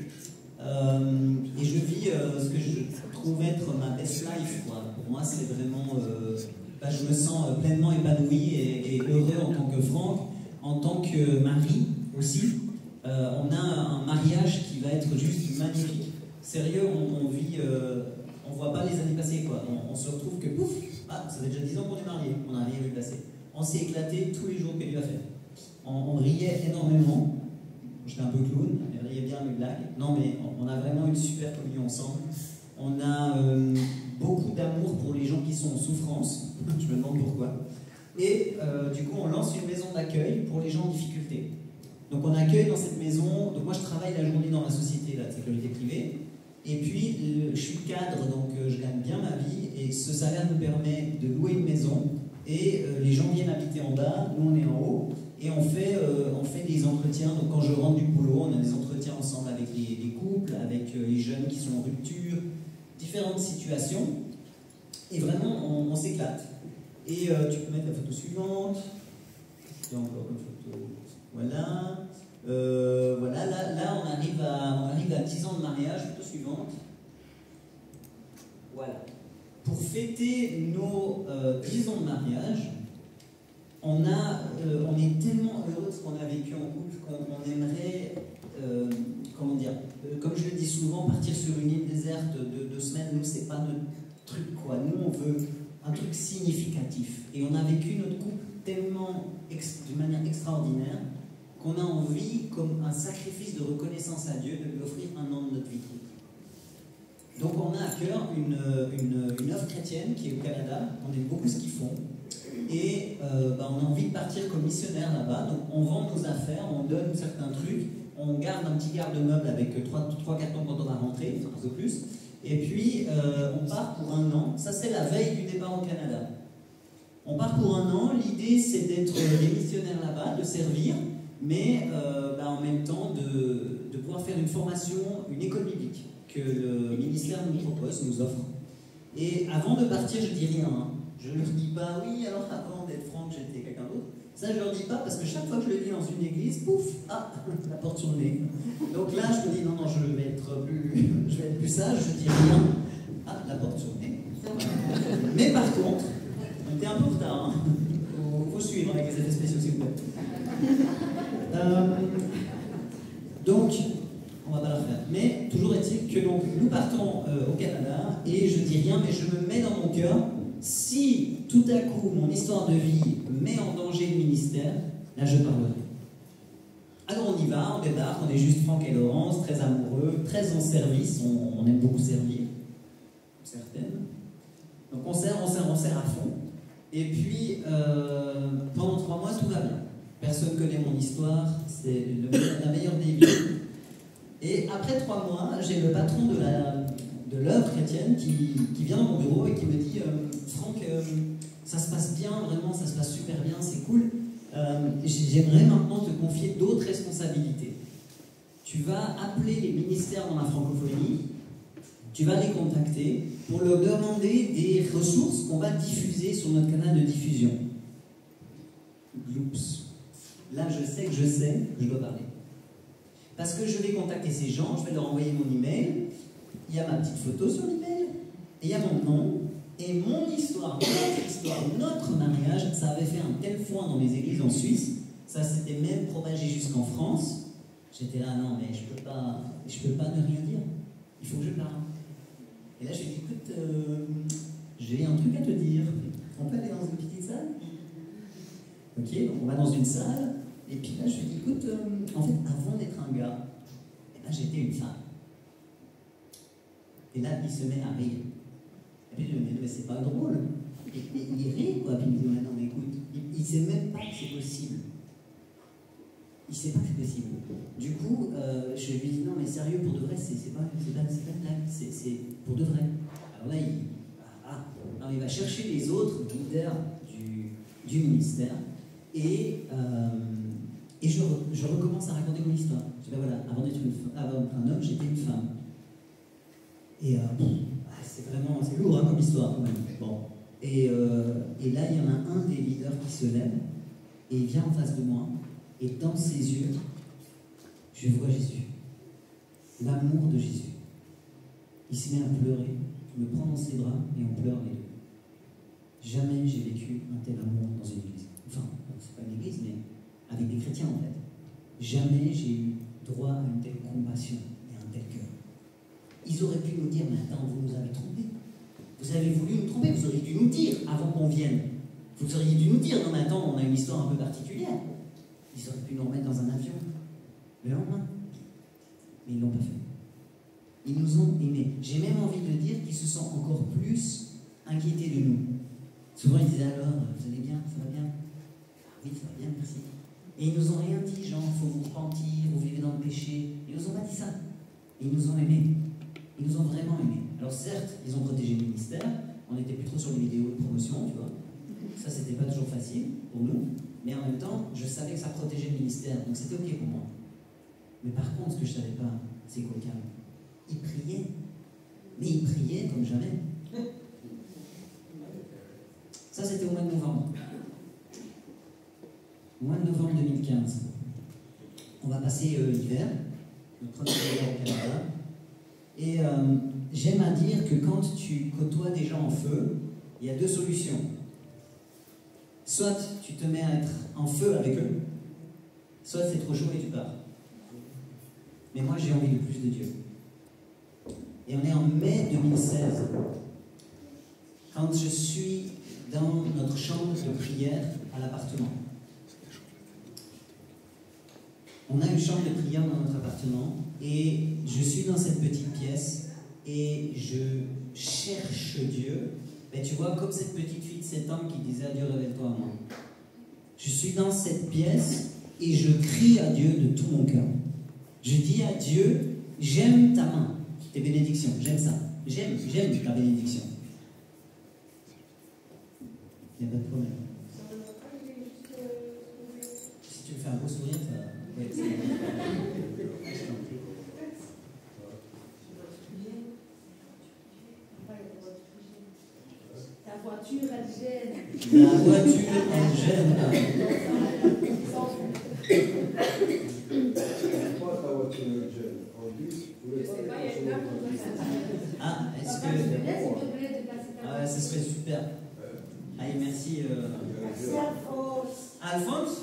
Et je vis ce que je trouve être ma best life, quoi. Pour moi, c'est vraiment... je me sens pleinement épanoui et heureux en tant que Franck. en tant que mari aussi, on a un mariage qui va être juste magnifique. Sérieux, on vit, on voit pas les années passer, quoi. On se retrouve que pouf, ah, ça fait déjà 10 ans qu'on est mariés, on n'a rien vu passer. On s'est éclaté tous les jours que Dieu a fait. On riait énormément. J'étais un peu clown, elle riait bien mes blagues. Non, mais on a vraiment une super communion ensemble. On a beaucoup d'amour pour les gens qui sont en souffrance. Je me demande pourquoi. Et du coup, on lance une maison d'accueil pour les gens en difficulté. Donc, on accueille dans cette maison. Donc, moi, je travaille la journée dans la société là, de sécurité privée. Et puis, je suis cadre, donc je gagne bien ma vie. Et ce salaire nous permet de louer une maison. Et les gens viennent habiter en bas, nous on est en haut. Et on fait des entretiens. Donc, quand je rentre du boulot, on a des entretiens ensemble avec les couples, avec les jeunes qui sont en rupture, différentes situations. Et vraiment, on s'éclate. Et tu peux mettre la photo suivante. Il y a encore une photo. Voilà. Voilà, là on arrive à 10 ans de mariage. Photo suivante. Voilà. Pour fêter nos 10 ans de mariage, on est tellement heureux de ce qu'on a vécu en couple qu'on aimerait, comment dire, comme je le dis souvent, partir sur une île déserte de 2 semaines. Nous, c'est pas notre truc, quoi. Nous, on veut un truc significatif. Et on a vécu notre couple tellement, d'une manière extraordinaire, qu'on a envie, comme un sacrifice de reconnaissance à Dieu, de lui offrir un an de notre vie. Donc on a à cœur une œuvre chrétienne qui est au Canada. On aime beaucoup ce qu'ils font. Et on a envie de partir comme missionnaire là-bas. Donc on vend nos affaires, on donne certains trucs, on garde un petit garde-meuble avec 3 cartons quand on va rentrer, un peu plus. Et puis on part pour un an. Ça, c'est la veille du départ au Canada. On part pour un an. L'idée, c'est d'être des missionnaires là-bas, de servir, mais en même temps de pouvoir faire une formation, une école biblique que le ministère nous propose, nous offre. Et avant de partir, je dis rien. Hein. Je ne leur dis pas, oui, alors avant d'être Franck, j'étais quelqu'un d'autre. Ça, je ne leur dis pas parce que chaque fois que je le dis dans une église, pouf, ah, la porte sur le nez. Donc là, je me dis, non, je vais être plus sage, je dis rien. Ah, la porte sur le nez. Mais par contre, on était un peu en retard. Hein. Faut suivre avec les effets spéciaux, s'il vous plaît. Donc, on va pas la refaire. Mais toujours est-il que donc, nous partons au Canada et je dis rien, mais je me mets dans mon cœur. Si tout à coup mon histoire de vie met en danger le ministère, là je parlerai. Alors on y va, on débarque, on est juste Franck et Laurence, très amoureux, très en service, on aime beaucoup servir, certaines. Donc on sert à fond. Et puis pendant 3 mois tout va bien. Personne ne connaît mon histoire, c'est la meilleure des vies. Et après 3 mois, j'ai le patron de l'œuvre chrétienne qui vient dans mon bureau et qui me dit Franck, ça se passe bien, vraiment, ça se passe super bien, c'est cool. J'aimerais maintenant te confier d'autres responsabilités. Tu vas appeler les ministères dans la francophonie, tu vas les contacter pour leur demander des ressources qu'on va diffuser sur notre canal de diffusion. Oups. Là, je sais que je dois parler. Parce que je vais contacter ces gens, je vais leur envoyer mon email, il y a ma petite photo sur l'email, et il y a mon nom, et mon histoire, notre mariage, ça avait fait un tel foin dans les églises en Suisse, ça s'était même propagé jusqu'en France. J'étais là, non mais je peux pas ne rien dire, il faut que je parle. Et là je lui ai dit, écoute, j'ai un truc à te dire, on peut aller dans une petite salle? Ok, donc on va dans une salle, et puis là je lui ai dit, écoute, en fait avant d'être un gars, eh ben, j'étais une femme. Et là il se met à rire. Et puis je lui dis, mais c'est pas drôle. Et il rit quoi, puis il me dit, non mais écoute, il sait même pas que c'est possible. Il sait pas que c'est possible. Du coup, je lui dis, non mais sérieux, pour de vrai, c'est pas une blague, c'est pour de vrai. Alors là, il va chercher les autres leaders du ministère, et je recommence à raconter mon histoire. Je dis, ben voilà, avant d'être un homme, j'étais une femme. Et c'est lourd hein, comme histoire quand même. Bon. Et là, il y en a un des leaders qui se lève, et il vient en face de moi, et dans ses yeux, je vois Jésus. L'amour de Jésus. Il se met à pleurer, il me prend dans ses bras, et on pleure les deux. Jamais j'ai vécu un tel amour dans une église. Enfin, c'est pas une église, mais avec des chrétiens en fait. Jamais j'ai eu droit à une telle compassion et à un tel cœur. Ils auraient pu nous dire, mais attends, vous nous avez trompés. Vous avez voulu nous tromper, vous auriez dû nous dire avant qu'on vienne. Vous auriez dû nous dire, non mais attends, on a une histoire un peu particulière. Ils auraient pu nous remettre dans un avion le lendemain. Mais ils ne l'ont pas fait. Ils nous ont aimés. J'ai même envie de dire qu'ils se sont encore plus inquiétés de nous. Souvent ils disaient alors, vous allez bien, ça va bien? Ah oui, ça va bien, merci. Et ils nous ont rien dit, genre, il faut vous repentir, vous vivez dans le péché. Ils nous ont pas dit ça. Ils nous ont aimés. Ils nous ont vraiment aimés. Alors certes, ils ont protégé le ministère, on n'était plus trop sur les vidéos de promotion, tu vois. Ça, c'était pas toujours facile pour nous. Mais en même temps, je savais que ça protégeait le ministère, donc c'était ok pour moi. Mais par contre, ce que je savais pas, c'est qu'au calme, ils priaient. Mais ils priaient comme jamais. Ça, c'était au mois de novembre. Au mois de novembre 2015. On va passer l'hiver, notre premier hiver au Canada. Et j'aime à dire que quand tu côtoies des gens en feu, il y a deux solutions. Soit tu te mets à être en feu avec eux, soit c'est trop chaud et tu pars. Mais moi j'ai envie de plus de Dieu. Et on est en mai 2016. Quand je suis dans notre chambre de prière à l'appartement. On a une chambre de prière dans notre appartement et je suis dans cette petite pièce et je cherche Dieu. Et tu vois, comme cette petite fille de 7 ans qui disait à Dieu, révèle-toi à moi. Je suis dans cette pièce et je crie à Dieu de tout mon cœur. Je dis à Dieu, j'aime ta main, tes bénédictions, j'aime ça. J'aime ta bénédiction. Il n'y a pas de problème. Si tu me fais un beau sourire, ça... Ouais, La voiture, elle gêne. La voiture, elle gêne. Pourquoi ta voiture elle gêne? En bus, vous voulez Je pas sais pas, les il y a une heure consommer comme ça. Ah, est-ce que... Ah ouais, ce serait super. Allez, merci. Merci Alphonse. Alphonse?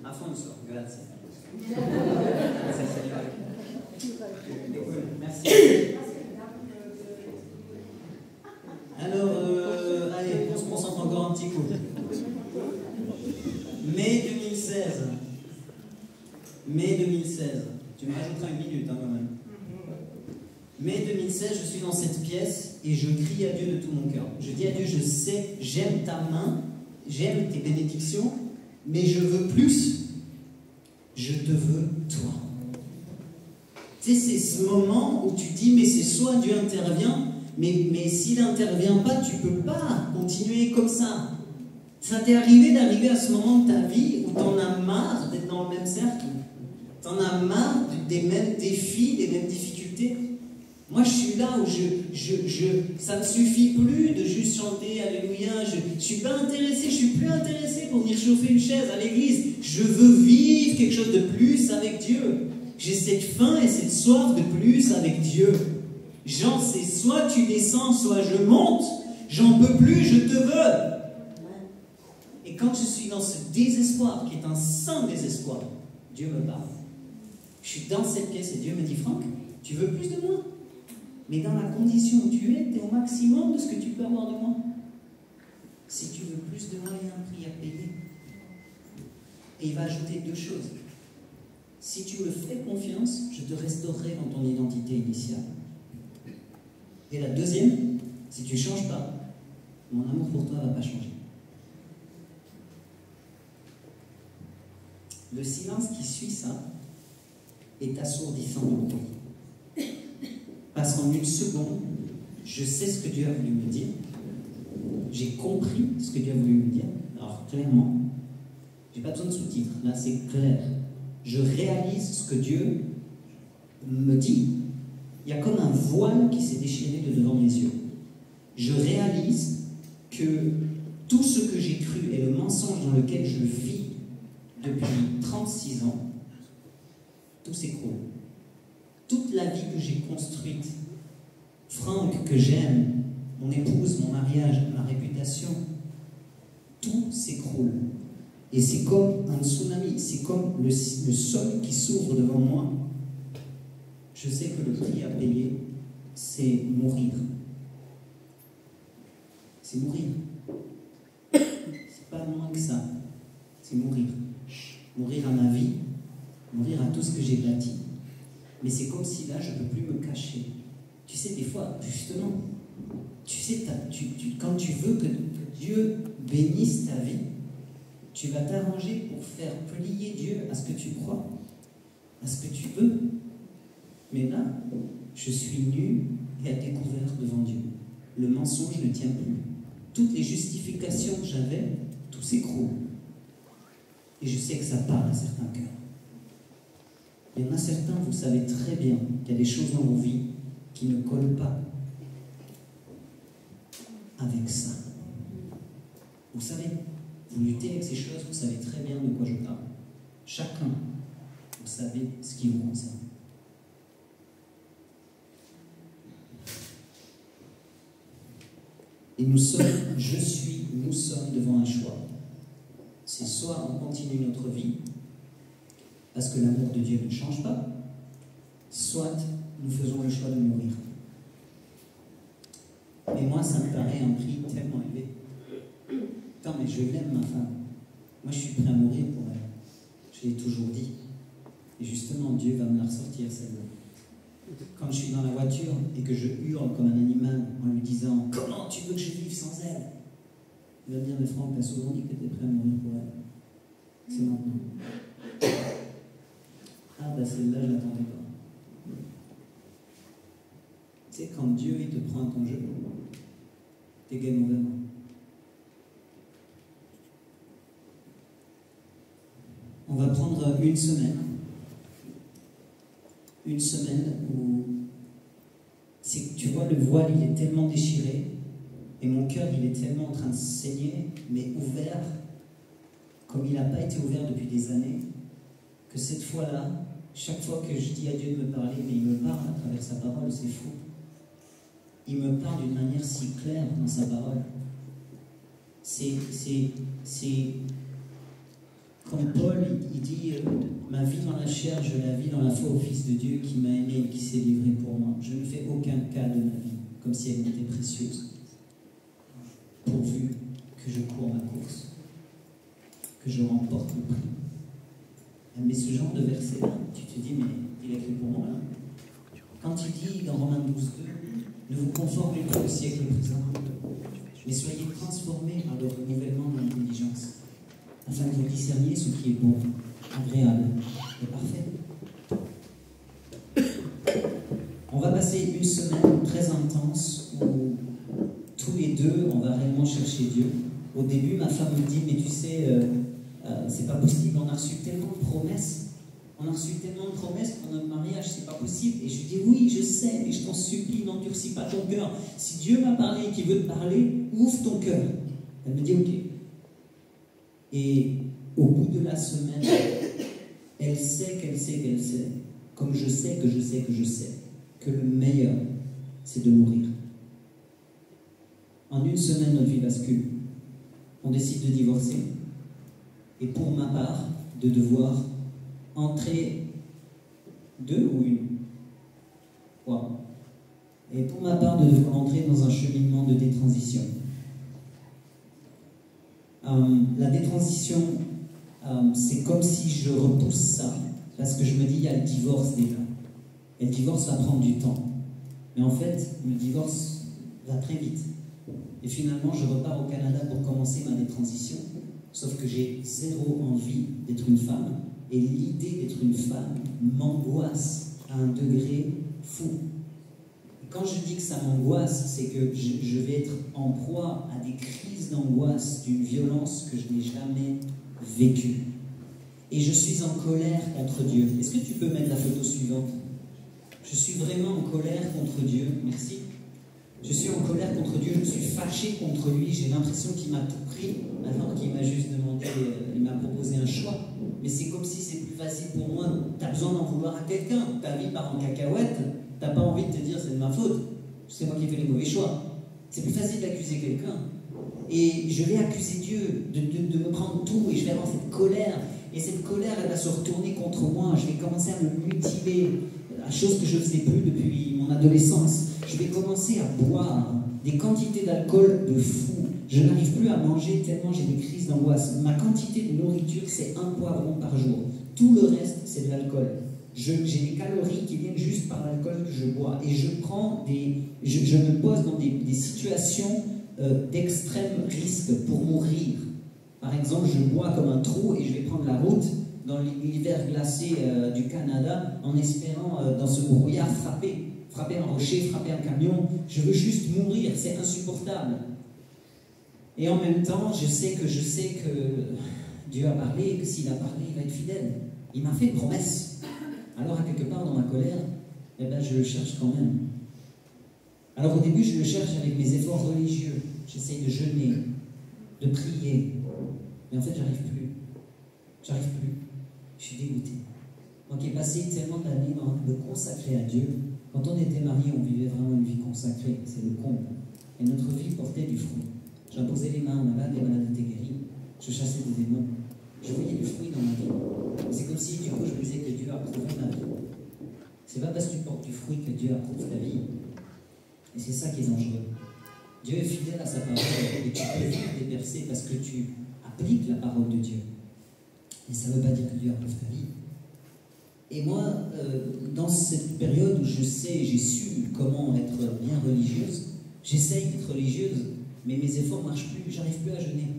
Alfonso, grazie. Merci. Alors, allez, on se concentre encore un petit coup. Mai 2016. Mai 2016. Tu me rajouteras une minute hein, quand même. Mai 2016, je suis dans cette pièce et je crie à Dieu de tout mon cœur. Je dis à Dieu, je sais, j'aime ta main, j'aime tes bénédictions, mais je veux plus. Je te veux toi. Tu sais, c'est ce moment où tu dis, mais c'est soit Dieu intervient, mais s'il n'intervient pas, tu ne peux pas continuer comme ça. Ça t'est arrivé d'arriver à ce moment de ta vie où tu en as marre d'être dans le même cercle. Tu en as marre des mêmes défis, des mêmes difficultés. Moi, je suis là où ça ne suffit plus de juste chanter Alléluia. Je ne suis pas intéressé, je suis plus intéressé pour venir chauffer une chaise à l'église. Je veux vivre quelque chose de plus avec Dieu. J'ai cette faim et cette soif de plus avec Dieu. Jean, c'est soit tu descends, soit je monte. J'en peux plus, je te veux. Et quand je suis dans ce désespoir, qui est un saint désespoir, Dieu me parle. Je suis dans cette pièce et Dieu me dit, Franck, tu veux plus de moi? Mais dans la condition où tu es au maximum de ce que tu peux avoir de moi. Si tu veux plus de moi, il y a un prix à payer. Et il va ajouter deux choses. Si tu me fais confiance, je te restaurerai dans ton identité initiale. Et la deuxième, si tu ne changes pas, mon amour pour toi ne va pas changer. Le silence qui suit ça est assourdissant dans le pays. Parce qu'en une seconde, je sais ce que Dieu a voulu me dire. J'ai compris ce que Dieu a voulu me dire. Alors clairement, j'ai pas besoin de sous-titres. Là, c'est clair. Je réalise ce que Dieu me dit. Il y a comme un voile qui s'est déchiré de devant mes yeux. Je réalise que tout ce que j'ai cru et le mensonge dans lequel je vis depuis 36 ans, tout s'écroule. Toute la vie que j'ai construite, Franck que j'aime, mon épouse, mon mariage, ma réputation, tout s'écroule. Et c'est comme un tsunami, c'est comme le sol qui s'ouvre devant moi. Je sais que le prix à payer, c'est mourir. C'est mourir. C'est pas moins que ça. C'est mourir. Mourir à ma vie, mourir à tout ce que j'ai bâti. Mais c'est comme si là, je ne peux plus me cacher. Tu sais, des fois, justement, tu sais, quand tu veux que Dieu bénisse ta vie, tu vas t'arranger pour faire plier Dieu à ce que tu crois, à ce que tu veux. Mais là, je suis nu et à découvert devant Dieu. Le mensonge ne tient plus. Toutes les justifications que j'avais, tout s'écroule. Et je sais que ça parle à certains cœurs. Il y en a certains, vous savez très bien qu'il y a des choses dans vos vies qui ne collent pas avec ça. Vous savez, vous luttez avec ces choses, vous savez très bien de quoi je parle. Chacun, vous savez ce qui vous concerne. Et nous sommes devant un choix. C'est soit on continue notre vie, parce que l'amour de Dieu ne change pas, soit nous faisons le choix de mourir. Mais moi, ça me paraît un prix tellement élevé. Attends, mais je l'aime, ma femme. Moi, je suis prêt à mourir pour elle. Je l'ai toujours dit. Et justement, Dieu va me la ressortir, celle-là. Quand je suis dans la voiture et que je hurle comme un animal en lui disant « Comment tu veux que je vive sans elle ?» Il va me dire « Mais Franck, tu as souvent dit que tu étais prêt à mourir pour elle. C'est maintenant. » Ah, bah celle-là, je ne l'attendais pas. Tu sais, quand Dieu il te prend à ton jeu, t'es game over. On va prendre une semaine. Une semaine où, tu vois, le voile, il est tellement déchiré, et mon cœur, il est tellement en train de saigner, mais ouvert, comme il n'a pas été ouvert depuis des années, que cette fois-là, chaque fois que je dis à Dieu de me parler, mais il me parle à travers sa parole, c'est fou. Il me parle d'une manière si claire dans sa parole. C'est comme Paul, il dit « Ma vie dans la chair, je la vis dans la foi au Fils de Dieu qui m'a aimé et qui s'est livré pour moi. Je ne fais aucun cas de ma vie, comme si elle m'était précieuse, pourvu que je cours ma course, que je remporte le prix. » Mais ce genre de verset-là, tu te dis « Mais il a écrit pour moi, là. » Quand il dit dans Romains 12:2 « Ne vous conformez pas au siècle présent, mais soyez transformés par le renouvellement de l'intelligence, afin que vous discerniez ce qui est bon, agréable et parfait. » On va passer une semaine très intense où tous les deux, on va réellement chercher Dieu. Au début, ma femme me dit « Mais tu sais, c'est pas possible, on a reçu tellement de promesses. On a reçu tellement de promesses pour notre mariage, c'est pas possible. » Et je lui dis « Oui, je sais, mais je t'en supplie, n'endurcis pas ton cœur. Si Dieu m'a parlé et qu'il veut te parler, ouvre ton cœur. » Elle me dit « Ok. » Et au bout de la semaine, elle sait qu'elle sait qu'elle sait, comme je sais que je sais que je sais, que le meilleur, c'est de mourir. En une semaine, notre vie bascule. On décide de divorcer. Et pour ma part, de devoir entrer deux ou une. Wow. Et pour ma part, de devoir entrer dans un cheminement de détransition. La détransition, c'est comme si je repousse ça, parce que je me dis, il y a le divorce déjà. Et le divorce va prendre du temps. Mais en fait, le divorce va très vite. Et finalement, je repars au Canada pour commencer ma détransition, sauf que j'ai zéro envie d'être une femme, et l'idée d'être une femme m'angoisse à un degré fou. Quand je dis que ça m'angoisse, c'est que je vais être en proie à des crises d'angoisse d'une violence que je n'ai jamais vécue. Et je suis en colère contre Dieu. Est-ce que tu peux mettre la photo suivante? Je suis vraiment en colère contre Dieu. Merci. Je suis en colère contre Dieu. Je suis fâché contre lui. J'ai l'impression qu'il m'a tout pris, alors qu'il m'a juste demandé, il m'a proposé un choix. Mais c'est comme si c'est plus facile pour moi. Tu as besoin d'en vouloir à quelqu'un. Ta vie part en cacahuète. T'as pas envie de te dire c'est de ma faute, c'est moi qui ai fait les mauvais choix. C'est plus facile d'accuser quelqu'un. Et je vais accuser Dieu de me prendre tout, et je vais avoir cette colère. Et cette colère, elle va se retourner contre moi. Je vais commencer à me mutiler, la chose que je ne faisais plus depuis mon adolescence. Je vais commencer à boire des quantités d'alcool de fou. Je n'arrive plus à manger tellement j'ai des crises d'angoisse. Ma quantité de nourriture, c'est 1 poivron par jour. Tout le reste, c'est de l'alcool. J'ai des calories qui viennent juste par l'alcool que je bois. Et je me pose dans des situations d'extrême risque pour mourir. Par exemple, je bois comme un trou et je vais prendre la route dans l'hiver glacé du Canada en espérant, dans ce brouillard, frapper un rocher, frapper un camion. Je veux juste mourir, c'est insupportable. Et en même temps, je sais que Dieu a parlé et que s'il a parlé, il va être fidèle. Il m'a fait une promesse. Alors, à quelque part, dans ma colère, eh ben, je le cherche quand même. Alors, au début, je le cherche avec mes efforts religieux. J'essaye de jeûner, de prier. Mais en fait, j'arrive plus. J'arrive plus. Je suis dégoûté. Moi qui ai passé tellement d'années dans me consacrer à Dieu, quand on était mariés, on vivait vraiment une vie consacrée. C'est le comble. Et notre vie portait du fruit. J'imposais les mains, malades, les malades étaient guéris. Je chassais des démons. Je voyais du fruit dans ma vie. C'est comme si, du coup, je me disais que Dieu approuvait ma vie. C'est pas parce que tu portes du fruit que Dieu approuve ta vie. Et c'est ça qui est dangereux. Dieu est fidèle à sa parole et tu peux vivre des percées parce que tu appliques la parole de Dieu. Et ça ne veut pas dire que Dieu approuve ta vie. Et moi, dans cette période où j'ai su comment être bien religieuse, j'essaye d'être religieuse, mais mes efforts ne marchent plus, j'arrive plus à jeûner.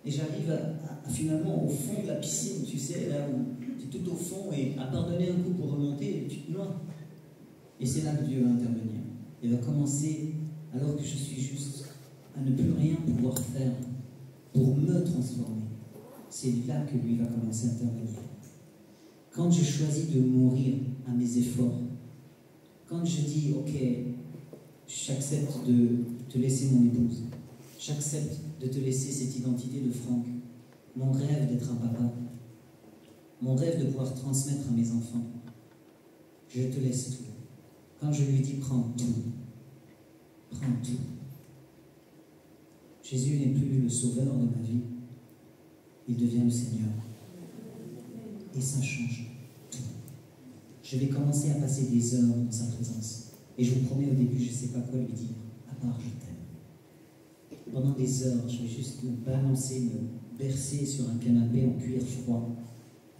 Et j'arrive à finalement au fond de la piscine, tu sais, là où tu es tout au fond, et à pardonner un coup pour remonter, et tu te noies. Et c'est là que Dieu va intervenir. Il va commencer, alors que je suis juste, à ne plus rien pouvoir faire pour me transformer. C'est là que lui va commencer à intervenir. Quand je choisis de mourir à mes efforts, quand je dis, ok, j'accepte de te laisser mon épouse, j'accepte de te laisser cette identité de Franck, mon rêve d'être un papa, mon rêve de pouvoir transmettre à mes enfants, je te laisse tout. Quand je lui dis, prends tout, Jésus n'est plus le sauveur de ma vie, il devient le Seigneur. Et ça change tout. Je vais commencer à passer des heures dans sa présence. Et je vous promets, au début, je ne sais pas quoi lui dire, à part je t'aime. Pendant des heures, je vais juste me balancer, me bercer sur un canapé en cuir froid.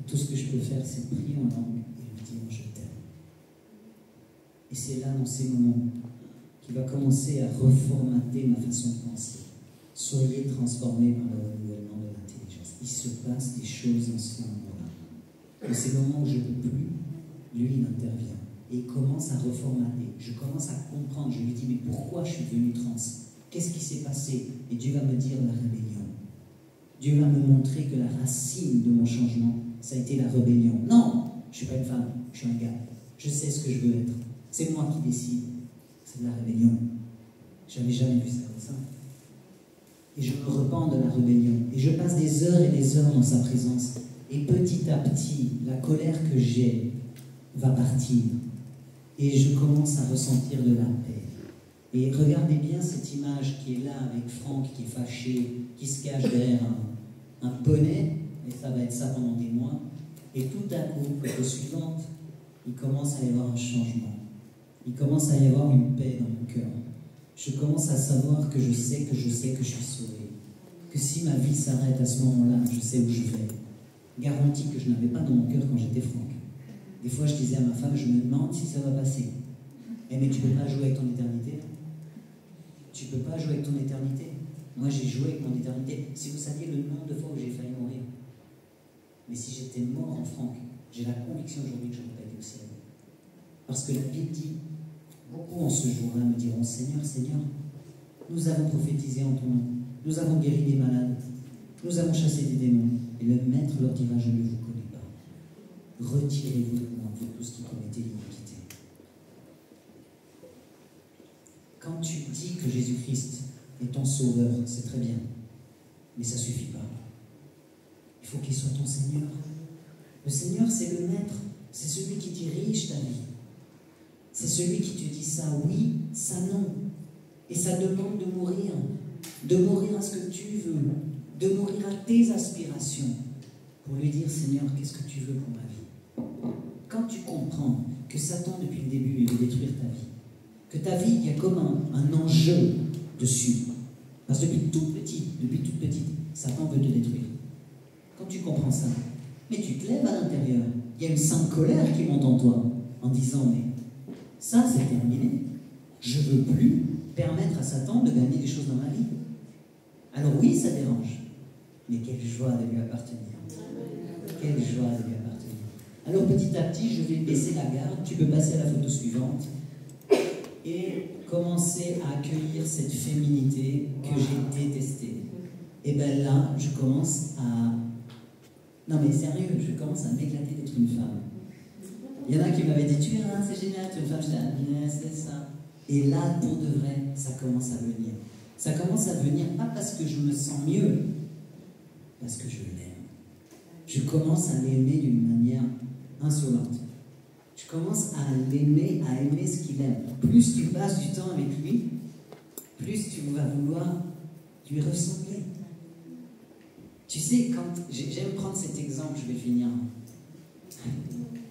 Et tout ce que je peux faire, c'est prier en langue et lui dire je t'aime. Et c'est là, dans ces moments, qu'il va commencer à reformater ma façon de penser. Soyez transformés par le renouvellement de l'intelligence. Il se passe des choses en ce moment-là. Et ces moments où je ne peux plus, lui, il intervient. Et il commence à reformater. Je commence à comprendre. Je lui dis, mais pourquoi je suis devenu trans? Qu'est-ce qui s'est passé? Et Dieu va me dire la rébellion. Dieu va me montrer que la racine de mon changement, ça a été la rébellion. Non, je ne suis pas une femme, je suis un gars. Je sais ce que je veux être. C'est moi qui décide. C'est de la rébellion. Je n'avais jamais vu ça comme ça. Et je me repens de la rébellion. Et je passe des heures et des heures dans sa présence. Et petit à petit, la colère que j'ai va partir. Et je commence à ressentir de la paix. Et regardez bien cette image qui est là avec Franck qui est fâché, qui se cache derrière un poney, et ça va être ça pendant des mois. Et tout à coup, l'année suivante, il commence à y avoir un changement. Il commence à y avoir une paix dans mon cœur. Je commence à savoir que je sais que je suis sauvé. Que si ma vie s'arrête à ce moment-là, je sais où je vais. Garantie que je n'avais pas dans mon cœur quand j'étais Franck. Des fois, je disais à ma femme, je me demande si ça va passer. Eh, mais tu ne peux pas jouer avec ton éternité. Tu ne peux pas jouer avec ton éternité. Moi, j'ai joué avec mon éternité. Si vous saviez le nombre de fois où j'ai failli mourir. Mais si j'étais mort en Franck, j'ai la conviction aujourd'hui que je n'aurais pas été au ciel. Parce que la Bible dit, beaucoup en ce jour-là me diront, Seigneur, Seigneur, nous avons prophétisé en ton nom. Nous avons guéri des malades. Nous avons chassé des démons. Et le maître leur dira, je ne vous connais pas. Retirez-vous de moi, vous tous qui commettez l'iniquité. Quand tu dis que Jésus-Christ est ton sauveur, c'est très bien. Mais ça ne suffit pas. Il faut qu'il soit ton Seigneur. Le Seigneur, c'est le maître. C'est celui qui dirige ta vie. C'est celui qui te dit ça oui, ça non. Et ça demande de mourir. de mourir à ce que tu veux, de mourir à tes aspirations, pour lui dire, Seigneur, qu'est-ce que tu veux pour ma vie? Quand tu comprends que Satan, depuis le début, il veut détruire ta vie, que ta vie, il y a comme un enjeu dessus, parce que depuis toute petite, Satan veut te détruire. Quand tu comprends ça, mais tu te lèves à l'intérieur, il y a une sainte colère qui monte en toi, en disant, mais ça, c'est terminé. Je ne veux plus permettre à Satan de gagner des choses dans ma vie. Alors oui, ça dérange, mais quelle joie de lui appartenir. Quelle joie de lui appartenir. Alors petit à petit, je vais baisser la garde. Tu peux passer à la photo suivante et commencer à accueillir cette féminité que j'ai détestée. Et bien là, je commence à... Non mais sérieux, je commence à m'éclater d'être une femme. Il y en a qui m'avaient dit, tu verras, c'est génial, tu es une femme. Je dis, ah, c'est ça. Et là, pour de vrai, ça commence à venir. Ça commence à venir, pas parce que je me sens mieux, parce que je l'aime. Je commence à l'aimer d'une manière insolente. Je commence à l'aimer, à aimer ce qu'il aime. Plus tu passes du temps avec lui, plus tu vas vouloir lui ressembler. Tu sais, quand j'aime prendre cet exemple, je vais finir.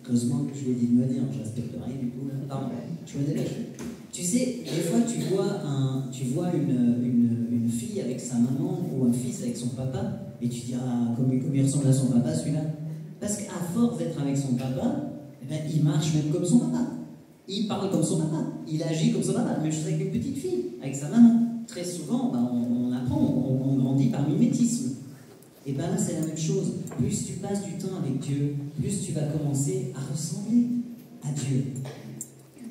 Heureusement que je lui ai dit de me dire, je respecte rien du coup. Pardon, je me dépêche. Tu sais, des fois tu vois une fille avec sa maman ou un fils avec son papa, et tu dis, ah, comme il ressemble à son papa celui-là. Parce qu'à force d'être avec son papa, eh ben, il marche même comme son papa. Il parle comme son papa. Il agit comme son papa. Même chose avec une petite fille, avec sa maman. Très souvent, ben, on apprend, on grandit par mimétisme. Et bien là, c'est la même chose. Plus tu passes du temps avec Dieu, plus tu vas commencer à ressembler à Dieu.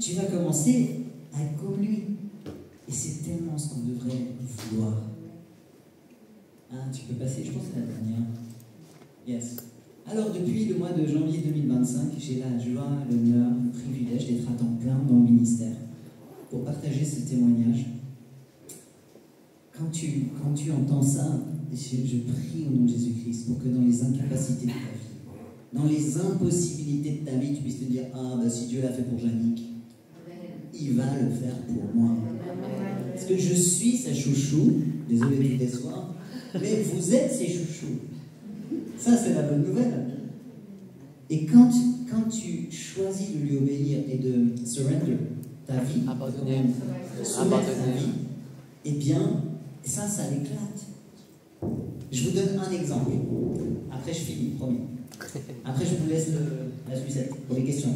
Tu vas commencer à être comme lui. Et c'est tellement ce qu'on devrait vouloir. Ah, tu peux passer, je pense que c'est la dernière. Yes. Alors, depuis le mois de janvier 2025, j'ai la joie, l'honneur, le privilège d'être à temps plein dans le ministère pour partager ce témoignage. Quand tu entends ça, je prie au nom de Jésus-Christ pour que dans les incapacités de ta vie, dans les impossibilités de ta vie, tu puisses te dire, ah, bah, si Dieu l'a fait pour Yannick, il va le faire pour moi. Parce que je suis sa chouchou, désolé de vous décevoir, mais vous êtes ses chouchous. Ça, c'est la bonne nouvelle. Et quand tu choisis de lui obéir et de surrender ta vie, de soumettre ta vie, eh bien, ça l'éclate. Je vous donne un exemple. Après, je finis, promis. Après, je vous laisse la sucette pour les questions.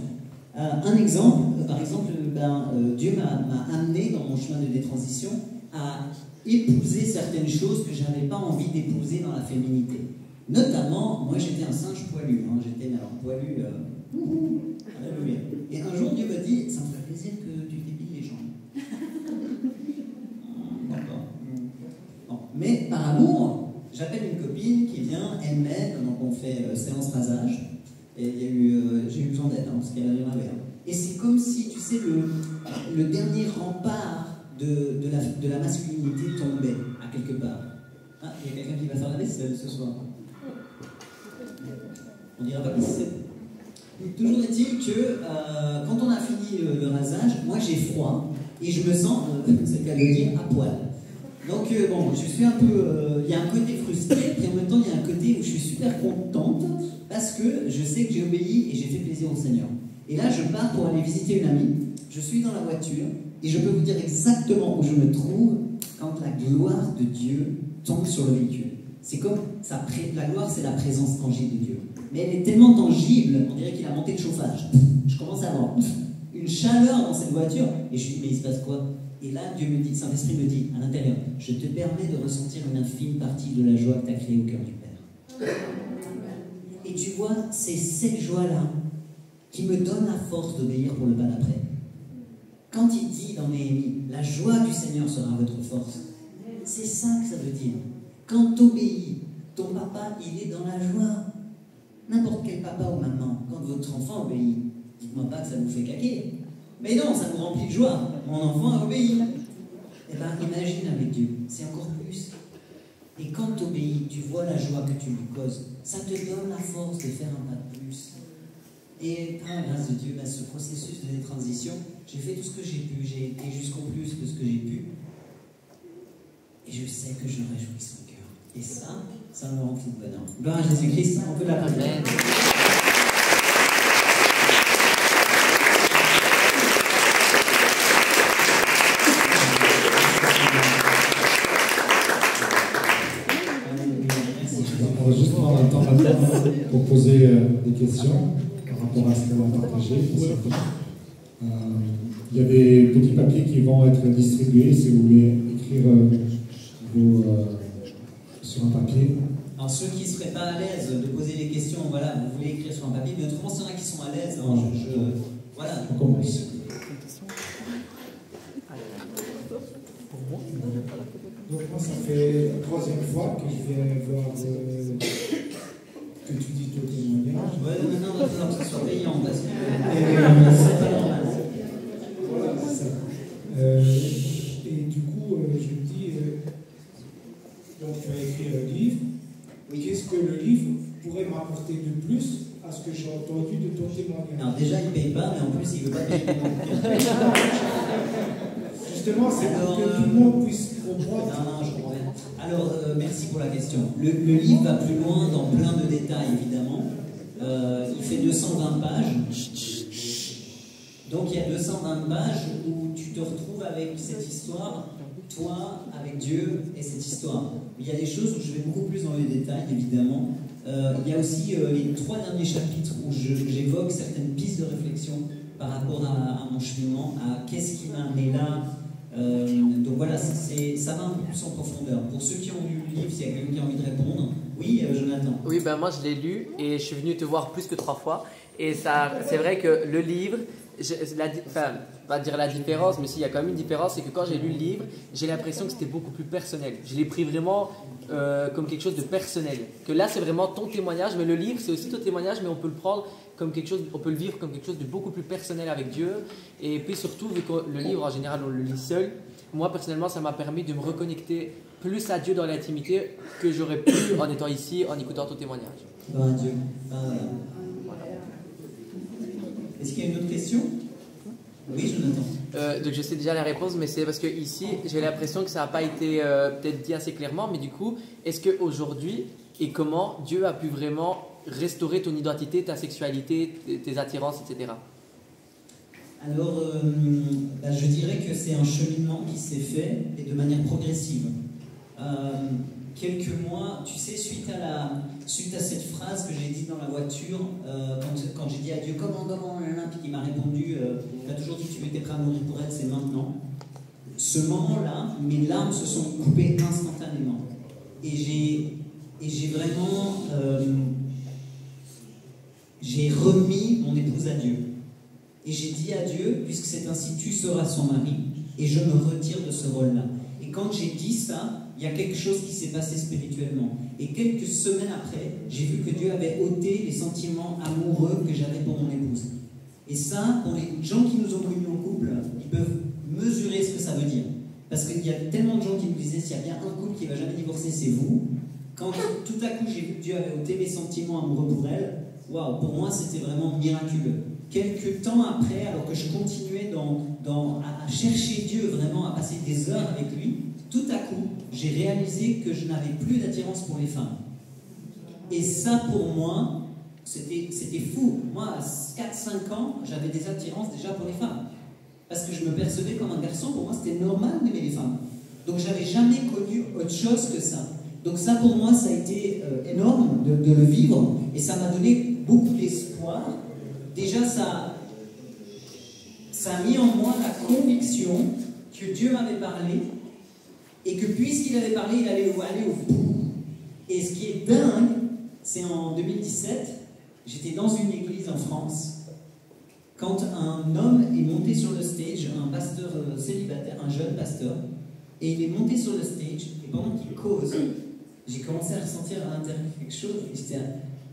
Un exemple, par exemple, Dieu m'a amené dans mon chemin de détransition à épouser certaines choses que je n'avais pas envie d'épouser dans la féminité. Notamment, moi j'étais un singe poilu, hein, j'étais poilu, alléluia. Et un jour Dieu m'a dit, ça me ferait plaisir que tu t'épiles les jambes. D'accord. Bon. Mais par amour, j'appelle une copine qui vient, elle m'aide, donc on fait séance rasage. Et j'ai eu besoin d'aide, hein, parce qu'elle avait mal. Et c'est comme si, tu sais, le dernier rempart de la masculinité tombait à quelque part. Ah, il y a quelqu'un qui va faire la vaisselle ce soir. On dira pas qui c'est. Toujours est-il que quand on a fini le rasage, moi j'ai froid et je me sens, c'est le cas de dire, à poil. Donc bon, je suis un peu, il y a un côté frustré, puis en même temps il y a un côté où je suis super contente parce que je sais que j'ai obéi et j'ai fait plaisir au Seigneur. Et là je pars pour aller visiter une amie, je suis dans la voiture et je peux vous dire exactement où je me trouve quand la gloire de Dieu tombe sur le véhicule. C'est comme, la gloire c'est la présence tangible de Dieu. Mais elle est tellement tangible, on dirait qu'il a monté le chauffage. Je commence à avoir une chaleur dans cette voiture et je me dis, mais il se passe quoi? Et là, Dieu me dit, Saint-Esprit me dit, à l'intérieur, je te permets de ressentir une infime partie de la joie que tu as créée au cœur du Père. Et tu vois, c'est cette joie-là qui me donne la force d'obéir pour le pas d'après. Quand il dit dans Néhémie, la joie du Seigneur sera votre force, c'est ça que ça veut dire. Quand tu obéis, ton papa, il est dans la joie. N'importe quel papa ou maman, quand votre enfant obéit, dites-moi pas que ça vous fait caquer. Mais non, ça vous remplit de joie. Mon enfant a obéi. Eh bien, imagine avec Dieu, c'est encore plus. Et quand tu obéis, tu vois la joie que tu lui causes. Ça te donne la force de faire un pas de plus. Et par la grâce de Dieu, ce processus de transition, j'ai fait tout ce que j'ai pu. J'ai été jusqu'au plus de ce que j'ai pu. Et Dieu sait que je réjouis son cœur. Et ça me remplit de bonheur. Gloire à Jésus-Christ, on peut l'applaudir. Amen. On va juste prendre un temps maintenant pour poser des questions par rapport à ce qu'on a partagé. Il y a des petits papiers qui vont être distribués si vous voulez écrire sur un papier. Alors ceux qui ne seraient pas à l'aise de poser des questions, voilà, vous voulez écrire sur un papier, mais autrement, s'il y en a qui sont à l'aise, hein, voilà. On commence. Donc moi, ça fait la troisième fois que je viens voir que tu dis ton témoignage. Ouais, maintenant, il va falloir que ce soit payant, parce que c'est pas normal. Voilà, c'est ça. Et du coup, je me dis, donc tu as écrit un livre. Oui. Qu'est-ce que le livre pourrait m'apporter de plus à ce que j'ai entendu de ton témoignage? Alors déjà, il ne paye pas, mais en plus, il ne veut pas payer les bouquins. Justement, c'est pour Alors, que tout le monde puisse comprendre. Non, je comprends bien. Alors, merci pour la question. Le livre va plus loin dans plein de détails, évidemment. Il fait 220 pages. Donc, il y a 220 pages où tu te retrouves avec cette histoire, toi, avec Dieu et cette histoire. Il y a des choses où je vais beaucoup plus dans les détails, évidemment. Il y a aussi les 3 derniers chapitres où j'évoque certaines pistes de réflexion par rapport à mon cheminement, à qu'est-ce qui m'a amené là. Donc voilà, ça va un peu plus en profondeur. Pour ceux qui ont lu le livre, s'il y a quelqu'un qui a envie de répondre, oui, Jonathan. Oui, ben moi je l'ai lu et je suis venu te voir plus que 3 fois. Et ça, c'est vrai que le livre, pas dire la différence, mais s'il y a quand même une différence, c'est que quand j'ai lu le livre, j'ai l'impression que c'était beaucoup plus personnel. Je l'ai pris vraiment comme quelque chose de personnel. Que là, c'est vraiment ton témoignage, mais le livre, c'est aussi ton témoignage, mais on peut le prendre comme quelque chose, on peut le vivre comme quelque chose de beaucoup plus personnel avec Dieu. Et puis surtout, vu que le livre, en général, on le lit seul, moi, personnellement, ça m'a permis de me reconnecter plus à Dieu dans l'intimité que j'aurais pu en étant ici, en écoutant ton témoignage. Ben, Dieu. Est-ce qu'il y a une autre question? Oui, Jonathan. Donc je sais déjà la réponse, mais c'est parce que ici, j'ai l'impression que ça n'a pas été peut-être dit assez clairement, mais du coup, est-ce qu'aujourd'hui, et comment Dieu a pu vraiment restaurer ton identité, ta sexualité, tes attirances, etc. Alors, je dirais que c'est un cheminement qui s'est fait et de manière progressive. Quelques mois, tu sais, suite à cette phrase que j'ai dite dans la voiture, quand j'ai dit à Dieu, comment, puis il m'a répondu, tu as toujours dit que tu étais prêt à mourir pour elle, c'est maintenant. Ce moment-là, mes larmes se sont coupées instantanément. Et j'ai vraiment, j'ai remis mon épouse à Dieu. Et j'ai dit à Dieu, puisque c'est ainsi, tu seras son mari, et je me retire de ce rôle-là. Et quand j'ai dit ça, il y a quelque chose qui s'est passé spirituellement. Et quelques semaines après, j'ai vu que Dieu avait ôté les sentiments amoureux que j'avais pour mon épouse. Et ça, pour les gens qui nous ont connus en couple, ils peuvent mesurer ce que ça veut dire. Parce qu'il y a tellement de gens qui nous disaient, s'il y a bien un couple qui ne va jamais divorcer, c'est vous. Quand tout à coup j'ai vu que Dieu avait ôté mes sentiments amoureux pour elle, waouh, pour moi c'était vraiment miraculeux. Quelques temps après, alors que je continuais à chercher Dieu, vraiment à passer des heures avec lui, tout à coup, j'ai réalisé que je n'avais plus d'attirance pour les femmes. Et ça, pour moi, c'était fou. Moi, à 4-5 ans, j'avais des attirances déjà pour les femmes. Parce que je me percevais comme un garçon, pour moi, c'était normal d'aimer les femmes. Donc, j'avais jamais connu autre chose que ça. Donc ça, pour moi, ça a été énorme de le vivre. Et ça m'a donné beaucoup d'espoir. Déjà, ça a mis en moi la conviction que Dieu m'avait parlé et que puisqu'il avait parlé, il allait aller au bout. Et ce qui est dingue, c'est en 2017, j'étais dans une église en France, quand un homme est monté sur le stage, un pasteur célibataire, un jeune pasteur, et il est monté sur le stage, et pendant qu'il cause, j'ai commencé à ressentir à l'intérieur quelque chose, et j'étais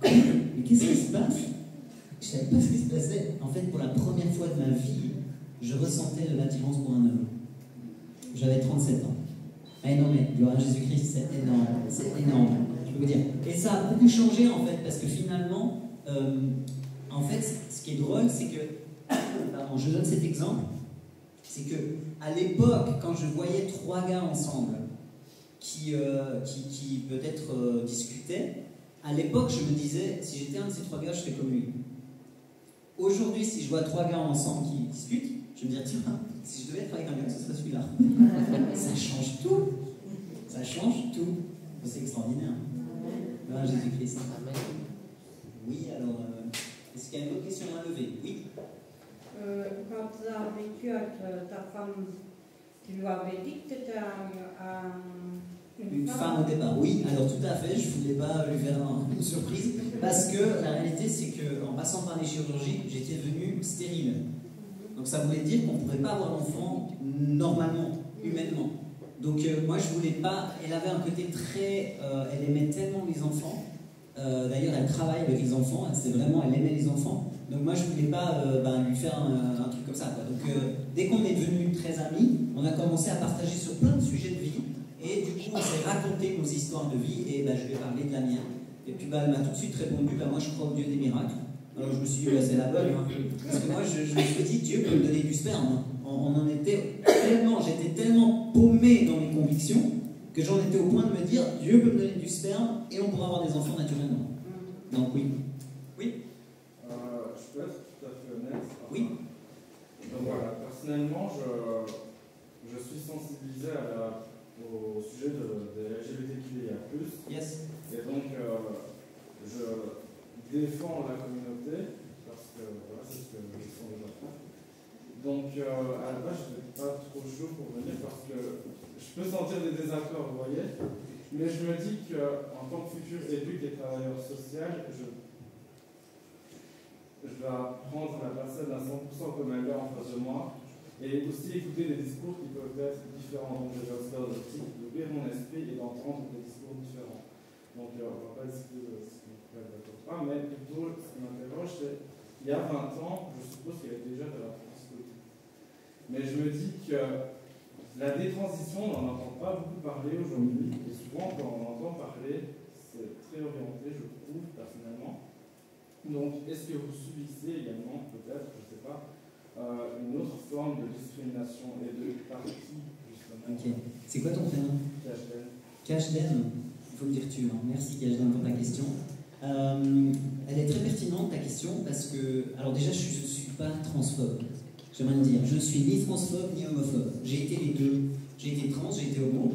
mais qu'est-ce qui se passe? Je ne savais pas ce qui se passait. En fait, pour la première fois de ma vie, je ressentais de l'attirance pour un homme. J'avais 37 ans. Eh non, mais gloire à Jésus-Christ, c'est énorme. C'est énorme, je peux vous dire. Et ça a beaucoup changé, en fait, parce que finalement, en fait, ce qui est drôle, c'est que, pardon, je donne cet exemple, c'est que à l'époque, quand je voyais 3 gars ensemble, qui peut-être discutaient. À l'époque, je me disais, si j'étais un de ces trois gars, je serais comme lui. Aujourd'hui, si je vois trois gars ensemble qui discutent, je me dis, tiens, si je devais être avec un gars, ce serait celui-là. Ça change tout. Ça change tout. C'est extraordinaire. Là, Jésus-Christ. Amen. Oui, alors, est-ce qu'il y a une autre question à lever? Oui. Quand tu as vécu avec ta femme, tu lui avais dit que tu étais Une femme au départ, oui, alors tout à fait, je ne voulais pas lui faire une surprise, parce que la réalité c'est qu'en passant par les chirurgies, j'étais devenu stérile. Donc ça voulait dire qu'on ne pourrait pas avoir d'enfant normalement, humainement. Donc moi je voulais pas, elle avait un côté très, elle aimait tellement les enfants, d'ailleurs elle travaille avec les enfants, elle aimait les enfants, donc moi je voulais pas lui faire un truc comme ça, quoi. Donc dès qu'on est devenus très amis, on a commencé à partager sur plein de sujets de vie. Et du coup, on s'est raconté nos histoires de vie et je lui ai parlé de la mienne. Et puis elle m'a tout de suite répondu, moi je crois au Dieu des miracles. Alors je me suis dit, c'est la bonne. Hein. Parce que moi je me suis dit, Dieu peut me donner du sperme. Hein. On en était tellement, j'étais tellement paumé dans mes convictions que j'en étais au point de me dire, Dieu peut me donner du sperme et on pourra avoir des enfants naturellement. Donc oui. Oui. Je peux être tout à fait honnête. Oui. Donc voilà, personnellement, je suis sensibilisé au sujet des LGBTQIA+. Yes. Et donc, je défends la communauté, parce que voilà, c'est ce que je sens déjà faire. Donc, à la base, je n'étais pas trop chaud pour venir, parce que je peux sentir des désaccords, vous voyez. Mais je me dis qu'en tant que futur éduc et travailleur social, je dois prendre la personne à 100% comme elle est en face de moi, et aussi écouter des discours qui peuvent être différents. Donc je dois faire l'optique d'ouvrir mon esprit et d'entendre des discours différents. Donc on ne va pas discuter de ce qui peut être d'accord pas, mais plutôt ce qui m'interroge, c'est il y a 20 ans, je suppose qu'il y avait déjà de la France politique. Mais je me dis que la détransition, on n'en entend pas beaucoup parler aujourd'hui, et souvent quand on entend parler, c'est très orienté, je trouve, personnellement. Donc est-ce que vous subissez également, peut-être, je ne sais pas, une autre forme de discrimination et de partie, justement? Ok. C'est quoi ton prénom? Cashden. Cashden, il faut le dire tu. Hein. Merci Cashden pour ta question. Elle est très pertinente ta question parce que, alors déjà je ne suis pas transphobe. J'aimerais le dire, je ne suis ni transphobe ni homophobe. J'ai été les deux. J'ai été trans, j'ai été homo.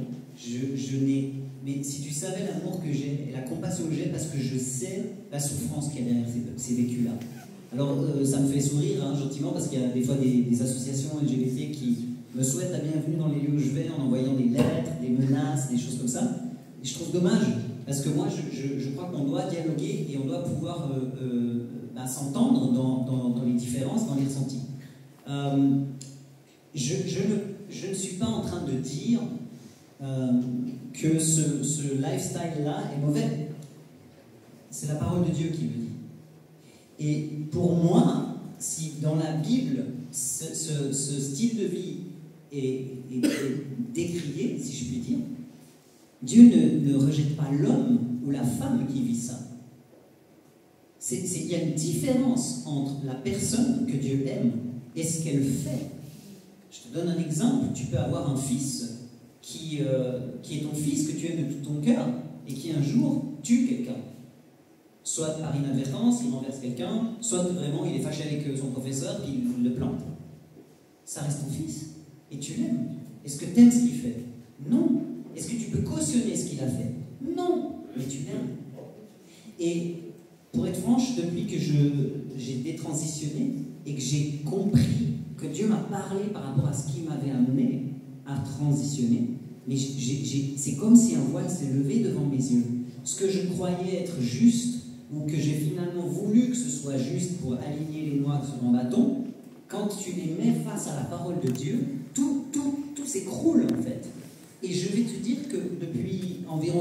Mais si tu savais l'amour que j'ai et la compassion que j'ai, parce que je sais la souffrance qu'il y a derrière ces vécus-là. Alors, ça me fait sourire, hein, gentiment, parce qu'il y a des fois des associations LGBT qui me souhaitent la bienvenue dans les lieux où je vais en envoyant des lettres, des menaces, des choses comme ça. Et je trouve dommage, parce que moi, je crois qu'on doit dialoguer et on doit pouvoir s'entendre dans les différences, dans les ressentis. Je ne suis pas en train de dire que ce lifestyle-là est mauvais. C'est la parole de Dieu qui le dit. Et pour moi, si dans la Bible, ce style de vie est décrié, si je puis dire, Dieu ne rejette pas l'homme ou la femme qui vit ça. Il y a une différence entre la personne que Dieu aime et ce qu'elle fait. Je te donne un exemple. Tu peux avoir un fils qui est ton fils, que tu aimes de tout ton cœur, et qui un jour tue quelqu'un. Soit par inadvertance, il renverse quelqu'un, soit vraiment il est fâché avec son professeur et il le plante. Ça reste ton fils, et tu l'aimes. Est-ce que tu aimes ce qu'il fait? Non. Est-ce que tu peux cautionner ce qu'il a fait? Non. Mais tu l'aimes. Et pour être franche, depuis que j'ai détransitionné et que j'ai compris que Dieu m'a parlé par rapport à ce qui m'avait amené à transitionner, mais c'est comme si un voile s'est levé devant mes yeux. Ce que je croyais être juste, ou que j'ai finalement voulu que ce soit juste pour aligner les noix sur mon bâton, quand tu les mets face à la parole de Dieu, tout s'écroule en fait. Et je vais te dire que depuis environ